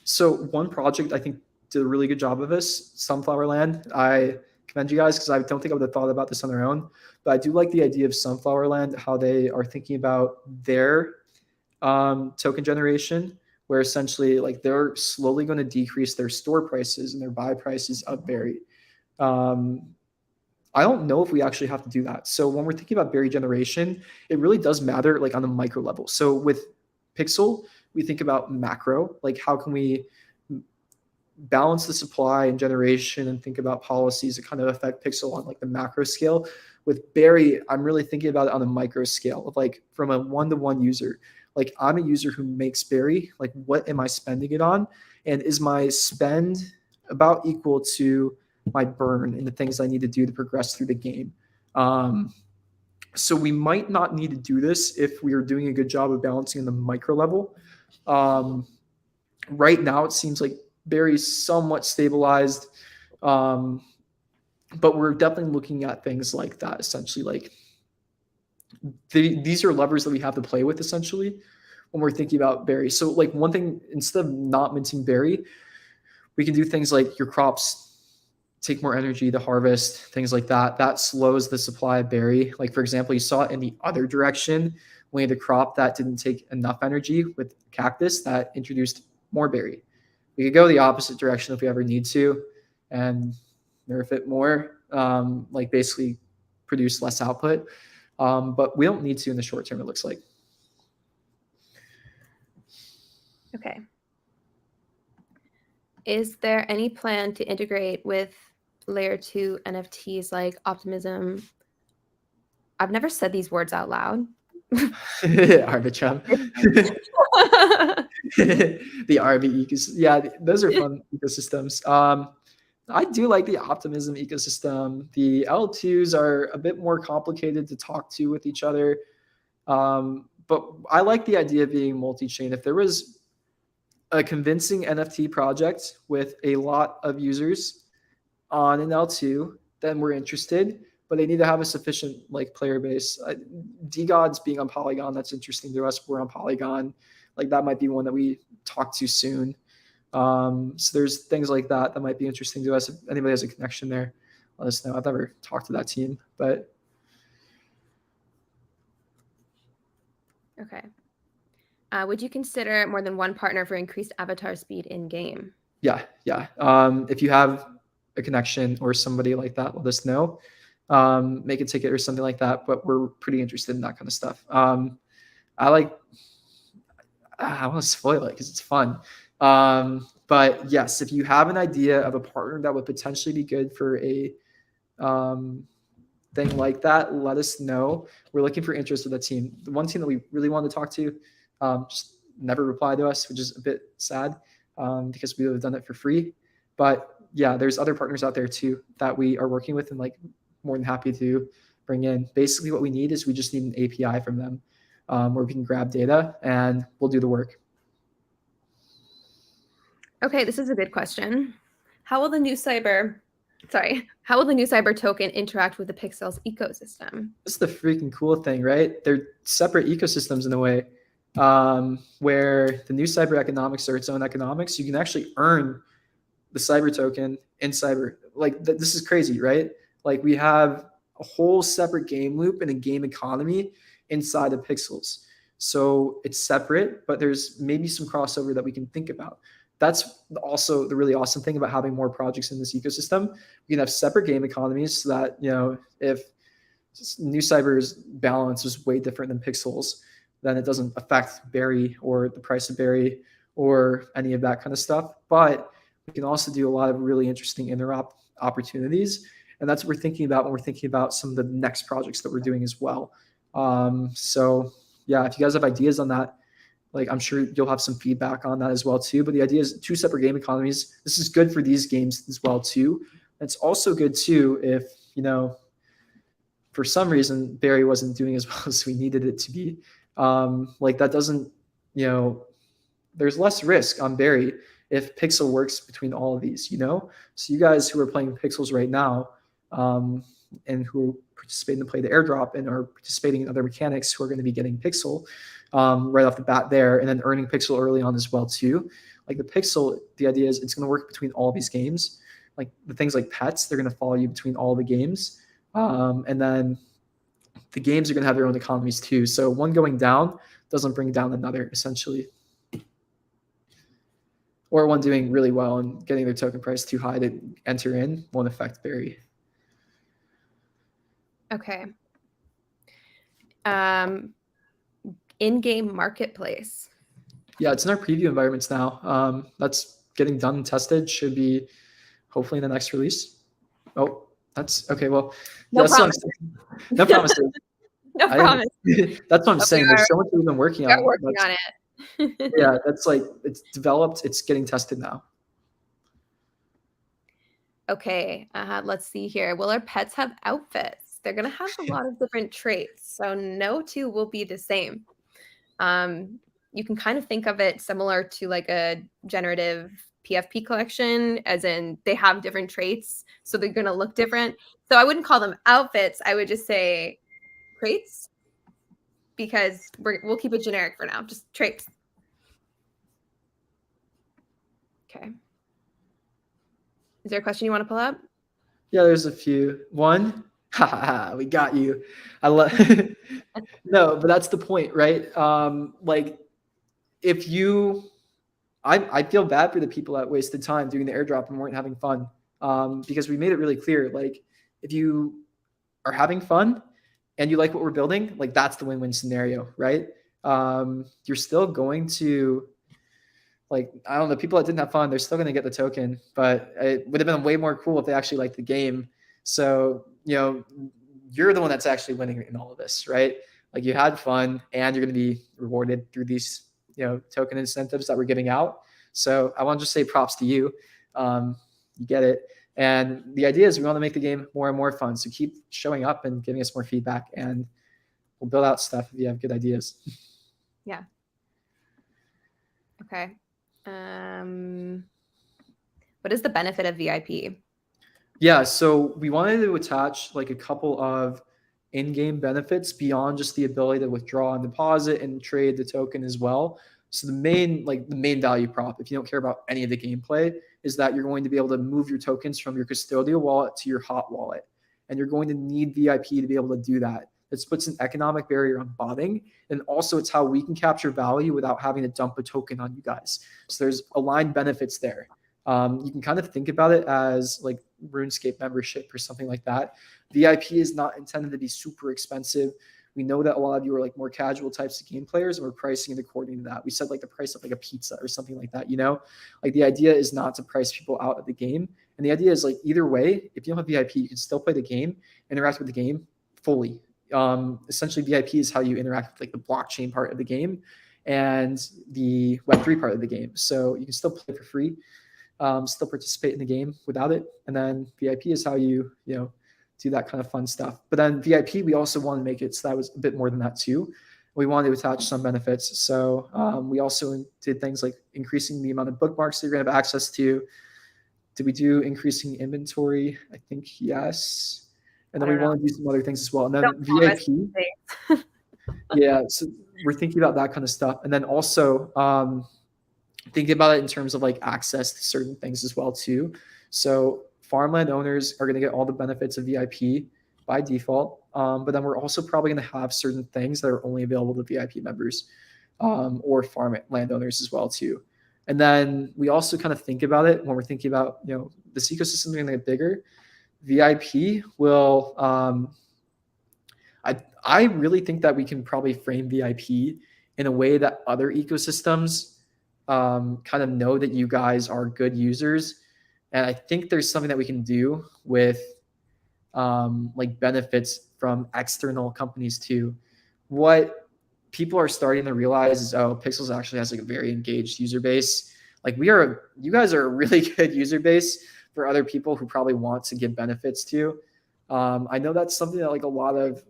So one project I think did a really good job of this, Sunflower Land. I commend you guys because I don't think I would have thought about this on their own. But I do like the idea of Sunflower Land, how they are thinking about their token generation, where essentially like they're slowly going to decrease their store prices and their buy prices of Barry. I don't know if we actually have to do that. So when we're thinking about Barry generation, it really does matter like on the micro level. So with Pixel, we think about macro, like how can we balance the supply and generation and think about policies that kind of affect Pixel on like the macro scale. With Barry, I'm really thinking about it on a micro scale of like from a one-to-one user. Like I'm a user who makes Barry, like what am I spending it on? And is my spend about equal to my burn and the things I need to do to progress through the game? So we might not need to do this if we are doing a good job of balancing in the micro level. Right now, it seems like Barry's somewhat stabilized, but we're definitely looking at things like that. Essentially, like these are levers that we have to play with. Essentially, when we're thinking about Barry. So, like one thing, instead of not minting Barry, we can do things like your crops take more energy to harvest, things like that. That slows the supply of Barry. Like for example, you saw it in the other direction when you had a crop that didn't take enough energy with cactus that introduced more Barry. We could go the opposite direction if we ever need to and nerf it more, like basically produce less output. But we don't need to in the short term, it looks like. Okay. Is there any plan to integrate with layer 2 NFTs like Optimism? I've never said these words out loud. Arbitrum. The RB ecosystem. Yeah, those are fun ecosystems. I do like the Optimism ecosystem. The L2s are a bit more complicated to talk to with each other. But I like the idea of being multi-chain. If there was a convincing NFT project with a lot of users on an L2, then we're interested, but they need to have a sufficient like player base. DGods being on Polygon, that's interesting to us. We're on Polygon. Like that might be one that we talk to soon. So there's things like that that might be interesting to us. If anybody has a connection there, let us know. I've never talked to that team, but Okay. Would you consider more than one partner for increased avatar speed in game? yeah. If you have a connection or somebody like that, let us know. Make a ticket or something like that. But we're pretty interested in that kind of stuff. I like. I want to spoil it because it's fun. But yes, if you have an idea of a partner that would potentially be good for a um, thing like that, let us know. We're looking for interest with the team. The one team that we really want to talk to just never replied to us, which is a bit sad because we would have done it for free. But yeah, there's other partners out there too that we are working with and like more than happy to bring in. Basically, what we need is we just need an API from them where we can grab data and we'll do the work. Okay, this is a good question. How will the new cyber, how will the new cyber token interact with the Pixels ecosystem? This is the freaking cool thing, right? They're separate ecosystems in a way where the new cyber economics are its own economics. You can actually earn the cyber token in cyber. Like this is crazy, right? Like we have a whole separate game loop and a game economy inside of Pixels. So it's separate, but there's maybe some crossover that we can think about. That's also the really awesome thing about having more projects in this ecosystem. We can have separate game economies so that, if New Cyber's balance is way different than Pixels, then it doesn't affect Berry or the price of Berry or any of that kind of stuff. But we can also do a lot of really interesting interop opportunities. And that's what we're thinking about when we're thinking about some of the next projects that we're doing as well. So yeah, if you guys have ideas on that, like I'm sure you'll have some feedback on that as well too. But the idea is two separate game economies. This is good for these games as well too. It's also good too if, for some reason Barry wasn't doing as well as we needed it to be. Like that doesn't, there's less risk on Barry if Pixel works between all of these, So you guys who are playing Pixels right now, and who participate in the play the airdrop and are participating in other mechanics who are going to be getting Pixel right off the bat there, and then earning Pixel early on as well too. Like the Pixel, the idea is it's going to work between all these games. Like the things like pets, they're going to follow you between all the games. And then the games are going to have their own economies too. So one going down doesn't bring down another, essentially. Or one doing really well and getting their token price too high to enter in won't affect Barry. Okay. In-game marketplace. Yeah, it's in our preview environments now. That's getting done and tested. Should be hopefully in the next release. Oh, that's okay. Well, No that's promise. No promises. No promise. That's what I'm saying. There's so much we've been working on. Working on it. Yeah, that's like it's developed. It's getting tested now. Okay, let's see here. Will our pets have outfits? They're going to have a lot of different traits, so no two will be the same. You can kind of think of it similar to like a generative PFP collection, as in they have different traits, so they're going to look different. So I wouldn't call them outfits. I would just say traits, because we'll keep it generic for now, just traits. Okay. Is there a question you want to pull up? Yeah, there's a few. One, we got you. I love. No, but that's the point, right? Like, if you, I feel bad for the people that wasted time doing the airdrop and weren't having fun, because we made it really clear. Like, if you are having fun and you like what we're building, like that's the win-win scenario, right? You're still going to. Like, I don't know, people that didn't have fun, they're still going to get the token, but it would have been way more cool if they actually liked the game. So, you're the one that's actually winning in all of this, right? Like you had fun and you're going to be rewarded through these, token incentives that we're giving out. So I want to just say props to you. You get it. And the idea is we want to make the game more and more fun. So keep showing up and giving us more feedback, and we'll build out stuff if you have good ideas. Yeah. Okay. What is the benefit of VIP? Yeah, so we wanted to attach like a couple of in-game benefits beyond just the ability to withdraw and deposit and trade the token as well. So the main value prop, if you don't care about any of the gameplay, is that you're going to be able to move your tokens from your custodial wallet to your hot wallet. And you're going to need VIP to be able to do that. This puts an economic barrier on botting. And also it's how we can capture value without having to dump a token on you guys. So there's aligned benefits there. You can kind of think about it as like RuneScape membership or something like that. VIP is not intended to be super expensive. We know that a lot of you are like more casual types of game players, and we're pricing it according to that. We said like the price of like a pizza or something like that, like the idea is not to price people out of the game. And the idea is like either way, if you don't have VIP, you can still play the game, interact with the game fully. Essentially VIP is how you interact with like the blockchain part of the game and the Web3 part of the game. So you can still play for free, still participate in the game without it. And then VIP is how you do that kind of fun stuff. But then VIP, we also want to make it so that was a bit more than that too. We wanted to attach some benefits. So we also did things like increasing the amount of bookmarks that you're going to have access to. Did we do increasing inventory? I think yes. And then we want to do some other things as well. And then VIP. Yeah, so we're thinking about that kind of stuff. And then also thinking about it in terms of like access to certain things as well too. So farmland owners are going to get all the benefits of VIP by default. But then we're also probably going to have certain things that are only available to VIP members or farmland owners as well too. And then we also kind of think about it when we're thinking about, this ecosystem is going to get bigger. VIP will, I really think that we can probably frame VIP in a way that other ecosystems kind of know that you guys are good users. And I think there's something that we can do with like benefits from external companies too. What people are starting to realize is, Pixels actually has like a very engaged user base. Like you guys are a really good user base for other people who probably want to give benefits to. I know that's something that like a lot of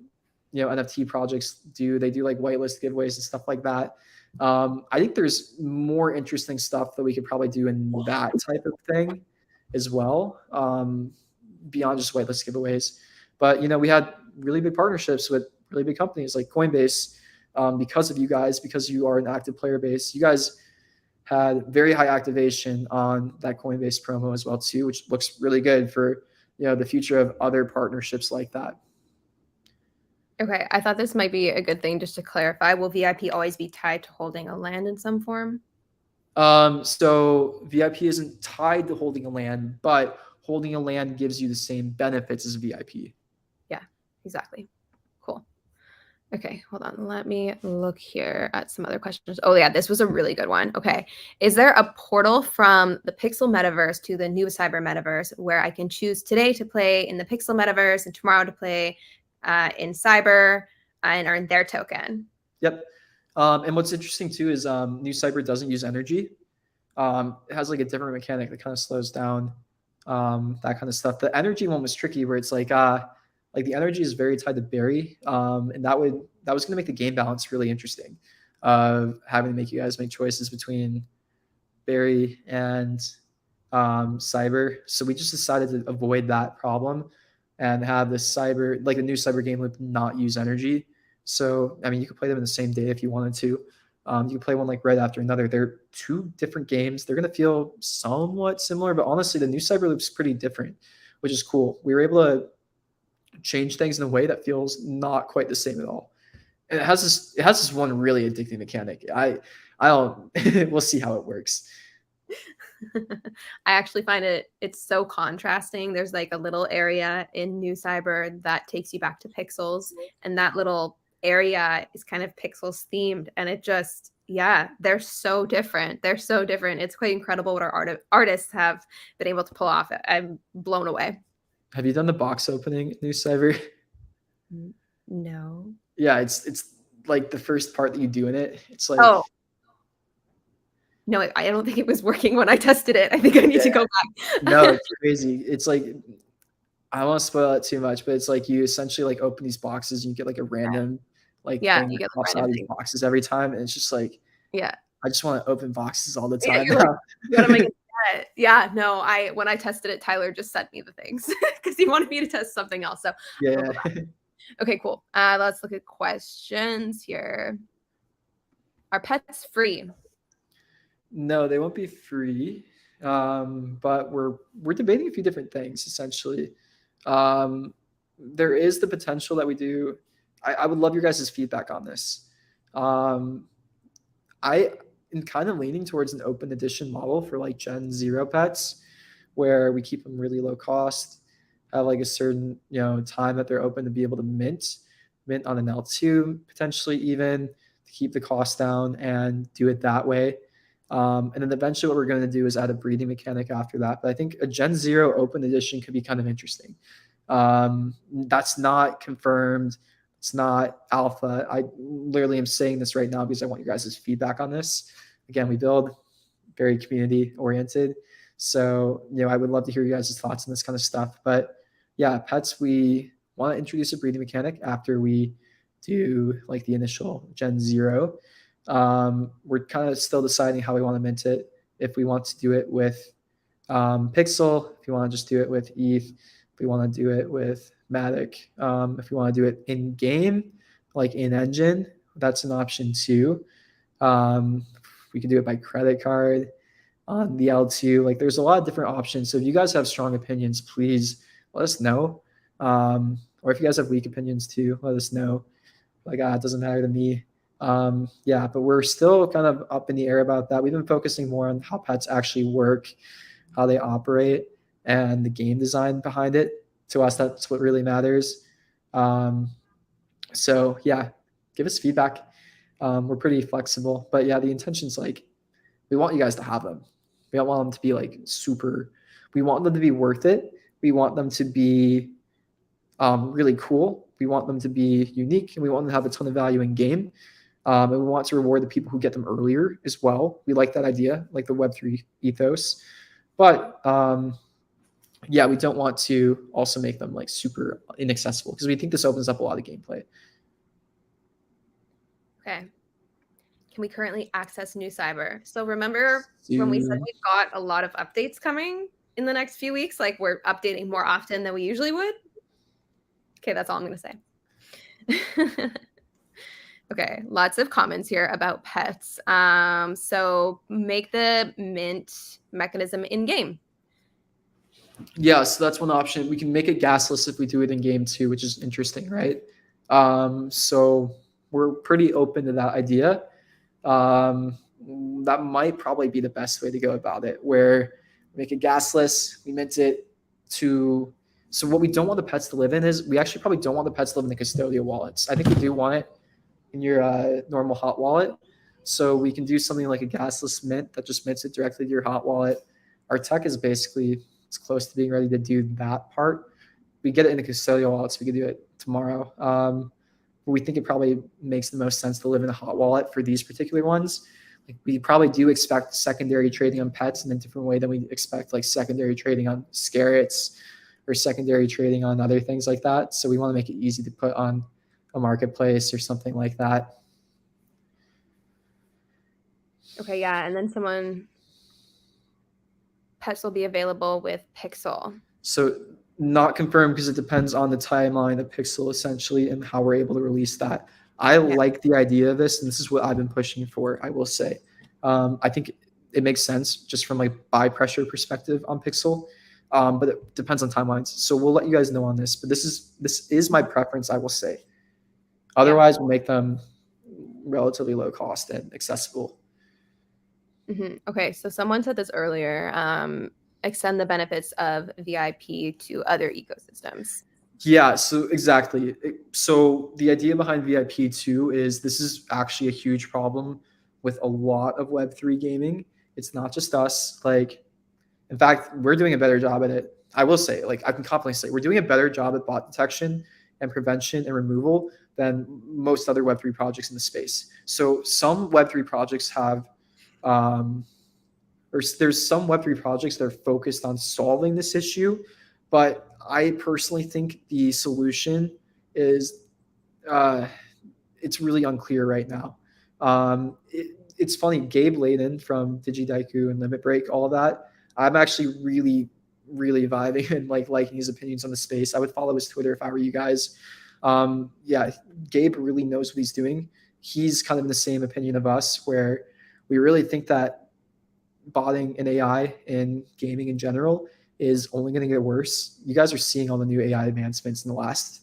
NFT projects do. They do like whitelist giveaways and stuff like that. I think there's more interesting stuff that we could probably do in that type of thing as well, beyond just whitelist giveaways. But we had really big partnerships with really big companies like Coinbase, because of you guys, because you are an active player base. You guys had very high activation on that Coinbase promo as well too, which looks really good for the future of other partnerships like that. Okay, I thought this might be a good thing just to clarify. Will VIP always be tied to holding a land in some form? So VIP isn't tied to holding a land, but holding a land gives you the same benefits as VIP. Yeah, exactly. Cool. Okay, hold on. Let me look here at some other questions. Oh yeah, this was a really good one. Okay. Is there a portal from the Pixel metaverse to the new cyber metaverse where I can choose today to play in the Pixel metaverse and tomorrow to play in cyber and earn their token? Yep. And what's interesting too is new cyber doesn't use energy. It has like a different mechanic that kind of slows down that kind of stuff. The energy one was tricky where it's like the energy is very tied to berry, and that was going to make the game balance really interesting, having to make you guys make choices between berry and cyber. So we just decided to avoid that problem and have the cyber, like the new cyber game loop, not use energy. So I mean, you could play them in the same day if you wanted to. You can play one like right after another. They're two different games. They're going to feel somewhat similar, but honestly, the new cyber loop is pretty different, which is cool. We were able to change things in a way that feels not quite the same at all. And it has this one really addicting mechanic. I don't we'll see how it works. I actually find it's so contrasting. There's like a little area in New Cyber that takes you back to Pixels, and that little area is kind of Pixels themed, and it just, yeah, they're so different. They're so different. It's quite incredible what our artists have been able to pull off. I'm blown away. Have you done the box opening New Cyber? No. Yeah, it's like the first part that you do in it. It's like, oh no, I don't think it was working when I tested it. I think I need to go back. No, it's crazy. It's like, I don't want to spoil it too much, but it's like you essentially like open these boxes and you get like a random thing you get pops out of these boxes every time, and it's just like, yeah, I just want to open boxes all the time. Like, what am I gonna get? Yeah, no, when I tested it, Tyler just sent me the things because he wanted me to test something else. So yeah. Okay, cool. Let's look at questions here. Are pets free? No, they won't be free. But we're debating a few different things essentially. Um, there is the potential that we do. I would love your guys' feedback on this. Um, I am kind of leaning towards an open edition model for like Gen Zero pets, where we keep them really low cost, have like a certain time that they're open to be able to mint on an L2 potentially even to keep the cost down and do it that way. And then eventually, what we're going to do is add a breeding mechanic after that. But I think a Gen Zero open edition could be kind of interesting. That's not confirmed. It's not alpha. I literally am saying this right now because I want you guys' feedback on this. Again, we build very community oriented. So, I would love to hear you guys' thoughts on this kind of stuff. But yeah, pets, we want to introduce a breeding mechanic after we do like the initial Gen Zero. We're kind of still deciding how we want to mint it. If we want to do it with Pixel, if you want to just do it with ETH, if we want to do it with Matic, if we want to do it in game, like in engine, that's an option too. We can do it by credit card on the L2. Like there's a lot of different options. So if you guys have strong opinions, please let us know. Or if you guys have weak opinions too, let us know. Like, it doesn't matter to me. Yeah, but we're still kind of up in the air about that. We've been focusing more on how pets actually work, how they operate, and the game design behind it. To us, that's what really matters. Um, so yeah, give us feedback. We're pretty flexible, but yeah, the intention's like we want you guys to have them. We don't want them to be like super. We want them to be worth it. We want them to be really cool. We want them to be unique, and we want them to have a ton of value in game. And we want to reward the people who get them earlier as well. We like that idea, like the Web3 ethos. But yeah, we don't want to also make them like super inaccessible because we think this opens up a lot of gameplay. Okay. Can we currently access New Cyber? So remember when we said we've got a lot of updates coming in the next few weeks? Like we're updating more often than we usually would? Okay, that's all I'm going to say. Okay, lots of comments here about pets. So make the mint mechanism in game. Yeah, so that's one option. We can make it gasless if we do it in game too, which is interesting, right? So we're pretty open to that idea. That might probably be the best way to go about it, where we make it gasless, we mint it to. So what we don't want the pets to live in is we actually probably don't want the pets to live in the custodial wallets. I think we do want it in your normal hot wallet. So we can do something like a gasless mint that just mints it directly to your hot wallet. Our tech is basically as close to being ready to do that part. We get it in the custodial wallet, so we can do it tomorrow. But we think it probably makes the most sense to live in a hot wallet for these particular ones. Like we probably do expect secondary trading on pets in a different way than we expect like secondary trading on scarets or secondary trading on other things like that. So we want to make it easy to put on a marketplace or something like that. Okay, yeah, and then pets will be available with Pixel. So not confirmed because it depends on the timeline of Pixel essentially and how we're able to release that. I like the idea of this, and this is what I've been pushing for. I will say, I think it makes sense just from like buy pressure perspective on Pixel, but it depends on timelines. So we'll let you guys know on this. But this is my preference. I will say. Otherwise, we'll make them relatively low cost and accessible. Okay, so someone said this earlier. Extend the benefits of VIP to other ecosystems. Yeah, so exactly. So the idea behind VIP too is this is actually a huge problem with a lot of Web3 gaming. It's not just us. Like, in fact, we're doing a better job at it. I will say, like, I can confidently say we're doing a better job at bot detection and prevention and removal than most other Web3 projects in the space. So some Web3 projects have or there's some Web3 projects that are focused on solving this issue, but I personally think the solution is it's really unclear right now. It's funny, Gabe Layden from DigiDaiku and Limit Break, all of that. I'm actually really vibing and like liking his opinions on the space. I would follow his Twitter if I were you guys. Yeah, Gabe really knows what he's doing. He's kind of in the same opinion of us, where we really think that botting and AI in gaming in general is only going to get worse. You guys are seeing all the new AI advancements in the last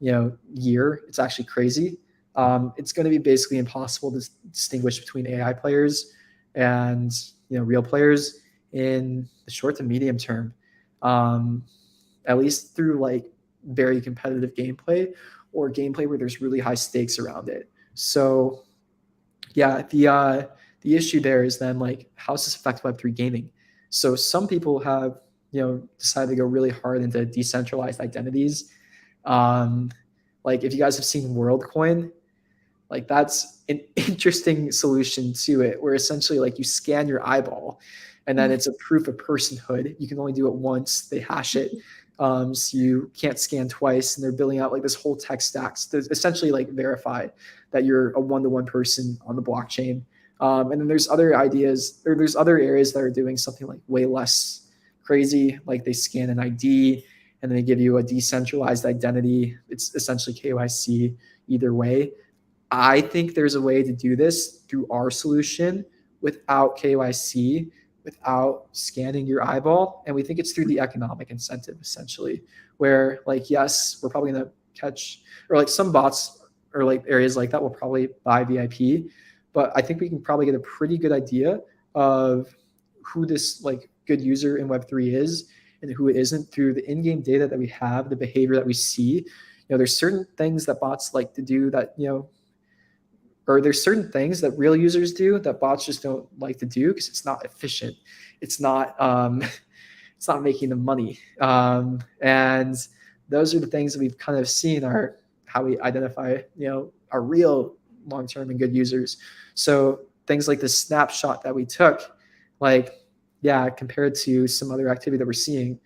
year. It's actually crazy. It's going to be basically impossible to distinguish between AI players and real players in the short to medium term, at least through like very competitive gameplay or gameplay where there's really high stakes around it. So yeah, the issue there is then like how does this affect Web3 gaming? So some people have decided to go really hard into decentralized identities. Um, like if you guys have seen WorldCoin, like that's an interesting solution to it, where essentially like you scan your eyeball, and then it's a proof of personhood. You can only do it once. They hash it, so you can't scan twice. And they're building out like this whole tech stack to essentially like verify that you're a one-to-one person on the blockchain. And then there's other ideas, or there's other areas that are doing something like way less crazy, like they scan an ID and then they give you a decentralized identity. It's essentially KYC either way. I think there's a way to do this through our solution without KYC, without scanning your eyeball. And we think it's through the economic incentive, essentially, where, like, yes, we're probably going to catch, or like some bots or like areas like that will probably buy VIP. But I think we can probably get a pretty good idea of who this like good user in Web3 is and who it isn't through the in-game data that we have, the behavior that we see. There's certain things that bots like to do that, or there's certain things that real users do that bots just don't like to do because it's not efficient. It's not it's not making them money. And those are the things that we've kind of seen are how we identify, our real long-term and good users. So things like the snapshot that we took, like, yeah, compared to some other activity that we're seeing,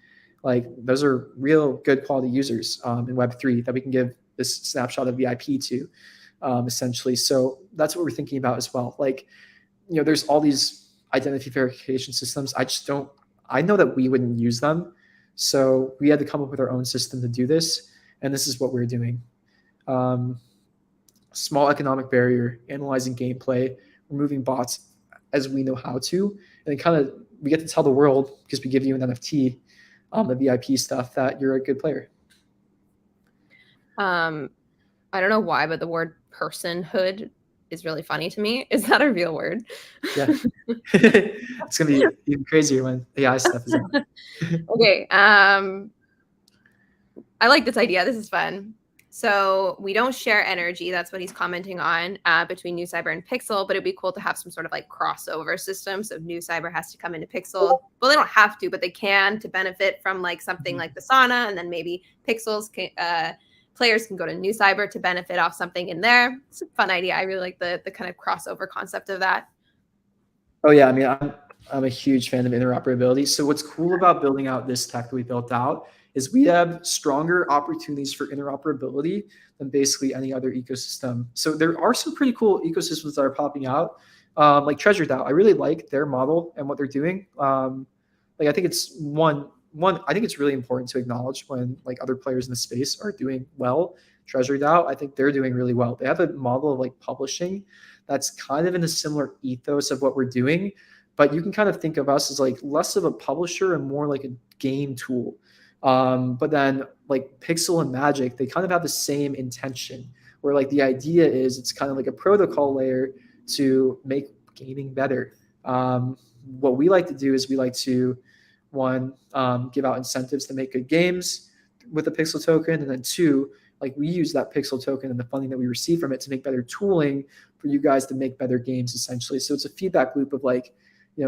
like those are real good quality users in Web3 that we can give this snapshot of VIP to. Essentially. So that's what we're thinking about as well. Like, there's all these identity verification systems. I know that we wouldn't use them. So we had to come up with our own system to do this. And this is what we're doing. Small economic barrier, analyzing gameplay, removing bots as we know how to. And kind of, we get to tell the world, because we give you an NFT, the VIP stuff, that you're a good player. I don't know why, but the word personhood is really funny to me. Is that a real word? Yeah. It's going to be even crazier when AI stuff is out. Okay. I like this idea. This is fun. So we don't share energy. That's what he's commenting on between New Cyber and Pixel, but it'd be cool to have some sort of like crossover system. So New Cyber has to come into Pixel. Well, they don't have to, but they can to benefit from like something like the sauna, and then maybe Pixel's players can go to New Cyber to benefit off something in there. It's a fun idea. I really like the kind of crossover concept of that. Oh yeah, I mean, I'm a huge fan of interoperability. So what's cool about building out this tech that we built out is we have stronger opportunities for interoperability than basically any other ecosystem. So there are some pretty cool ecosystems that are popping out, like Treasure DAO. I really like their model and what they're doing. Like I think it's one. I think it's really important to acknowledge when like other players in the space are doing well. Treasure DAO, I think they're doing really well. They have a model of like publishing that's kind of in a similar ethos of what we're doing, but you can kind of think of us as like less of a publisher and more like a game tool. But then like Pixel and Magic, they kind of have the same intention, where like the idea is it's kind of like a protocol layer to make gaming better. What we like to do is we like to give out incentives to make good games with the Pixel token, and then two, like we use that Pixel token and the funding that we receive from it to make better tooling for you guys to make better games, essentially. So it's a feedback loop of like,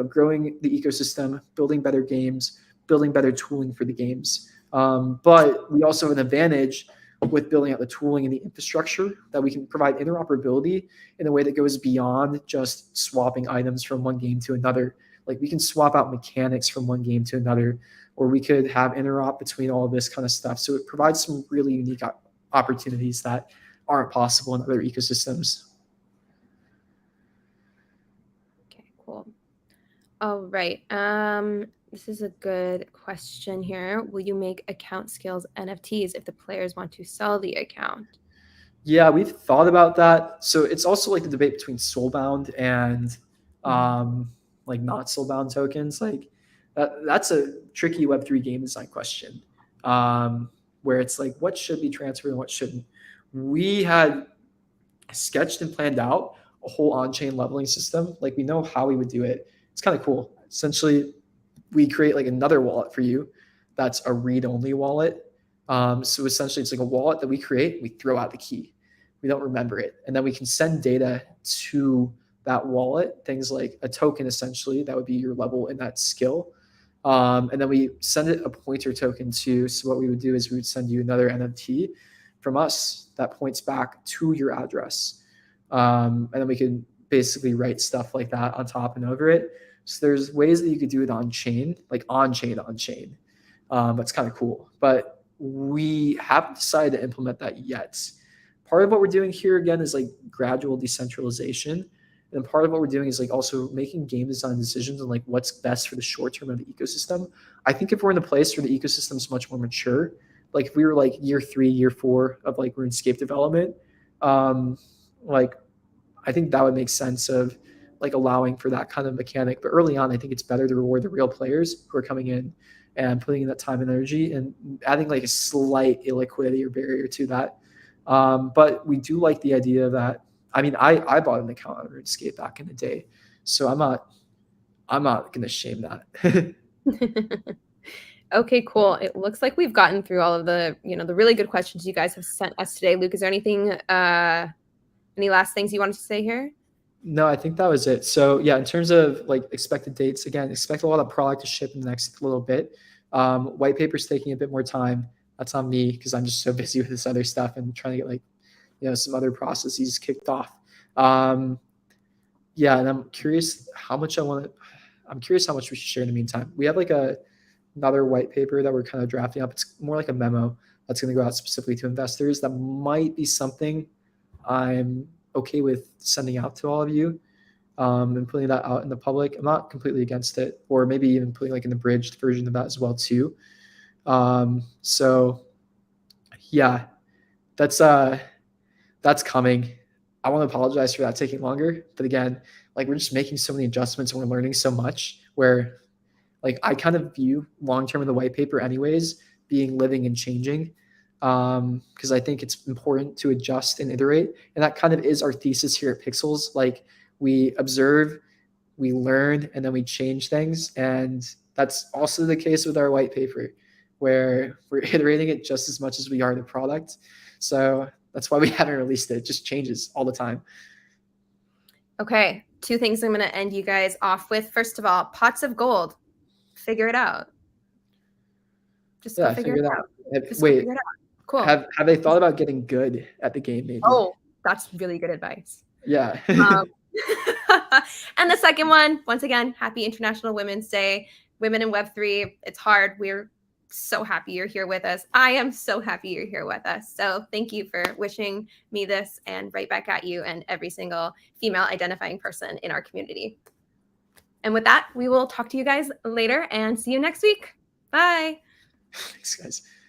growing the ecosystem, building better games, building better tooling for the games. But we also have an advantage with building out the tooling and the infrastructure that we can provide interoperability in a way that goes beyond just swapping items from one game to another. Like we can swap out mechanics from one game to another, or we could have interop between all of this kind of stuff. So it provides some really unique opportunities that aren't possible in other ecosystems. Okay, cool. All right. This is a good question here. Will you make account scales NFTs if the players want to sell the account? Yeah, we've thought about that. So it's also like the debate between Soulbound and like not soul-bound tokens, like that's a tricky Web3 game design question, where it's like what should be transferred and what shouldn't. We had sketched and planned out a whole on-chain leveling system. Like we know how we would do it. It's kind of cool. Essentially, we create like another wallet for you that's a read-only wallet. So essentially, it's like a wallet that we create. We throw out the key. We don't remember it, and then we can send data to that wallet. Things like a token, essentially, that would be your level in that skill. And then we send it a pointer token to. So what we would do is we would send you another NFT from us that points back to your address. And then we can basically write stuff like that on top and over it. So there's ways that you could do it on chain, like on chain. That's kind of cool. But we haven't decided to implement that yet. Part of what we're doing here again is like gradual decentralization. And part of what we're doing is like also making game design decisions on like what's best for the short term of the ecosystem. I think if we're in a place where the ecosystem is much more mature, like if we were like year 3, year 4 of like RuneScape development, like I think that would make sense of like allowing for that kind of mechanic. But early on, I think it's better to reward the real players who are coming in and putting in that time and energy and adding like a slight illiquidity or barrier to that. But we do like the idea that, I mean, I bought an account on RuneScape back in the day, so I'm not going to shame that. Okay, cool. It looks like we've gotten through all of the, the really good questions you guys have sent us today. Luke, is there anything, any last things you wanted to say here? No, I think that was it. So yeah, in terms of like expected dates, again, expect a lot of product to ship in the next little bit. White paper's taking a bit more time. That's on me because I'm just so busy with this other stuff and trying to get like, some other processes kicked off. Yeah, and I'm curious how much I'm curious how much we should share in the meantime. We have like another white paper that we're kind of drafting up. It's more like a memo that's going to go out specifically to investors. That might be something I'm okay with sending out to all of you, and putting that out in the public. I'm not completely against it, or maybe even putting like an abridged version of that as well too. So yeah, that's coming. I want to apologize for that taking longer, but again, like we're just making so many adjustments and we're learning so much where like I kind of view long term in the white paper anyways being living and changing, because I think it's important to adjust and iterate, and that kind of is our thesis here at Pixels. Like we observe, we learn, and then we change things, and that's also the case with our white paper where we're iterating it just as much as we are the product. So that's why we haven't released it. It just changes all the time. Okay, 2 things I'm going to end you guys off with. First of all, pots of gold. Figure it out. Just go figure it out. Wait, figure it out. Cool. Have they thought about getting good at the game? Maybe. Oh, that's really good advice. Yeah. And the second one, once again, happy International Women's Day. Women in Web3. It's hard. We're so happy you're here with us. I am so happy you're here with us. So thank you for wishing me this, and right back at you and every single female identifying person in our community. And with that, we will talk to you guys later and see you next week. Bye. Thanks, guys.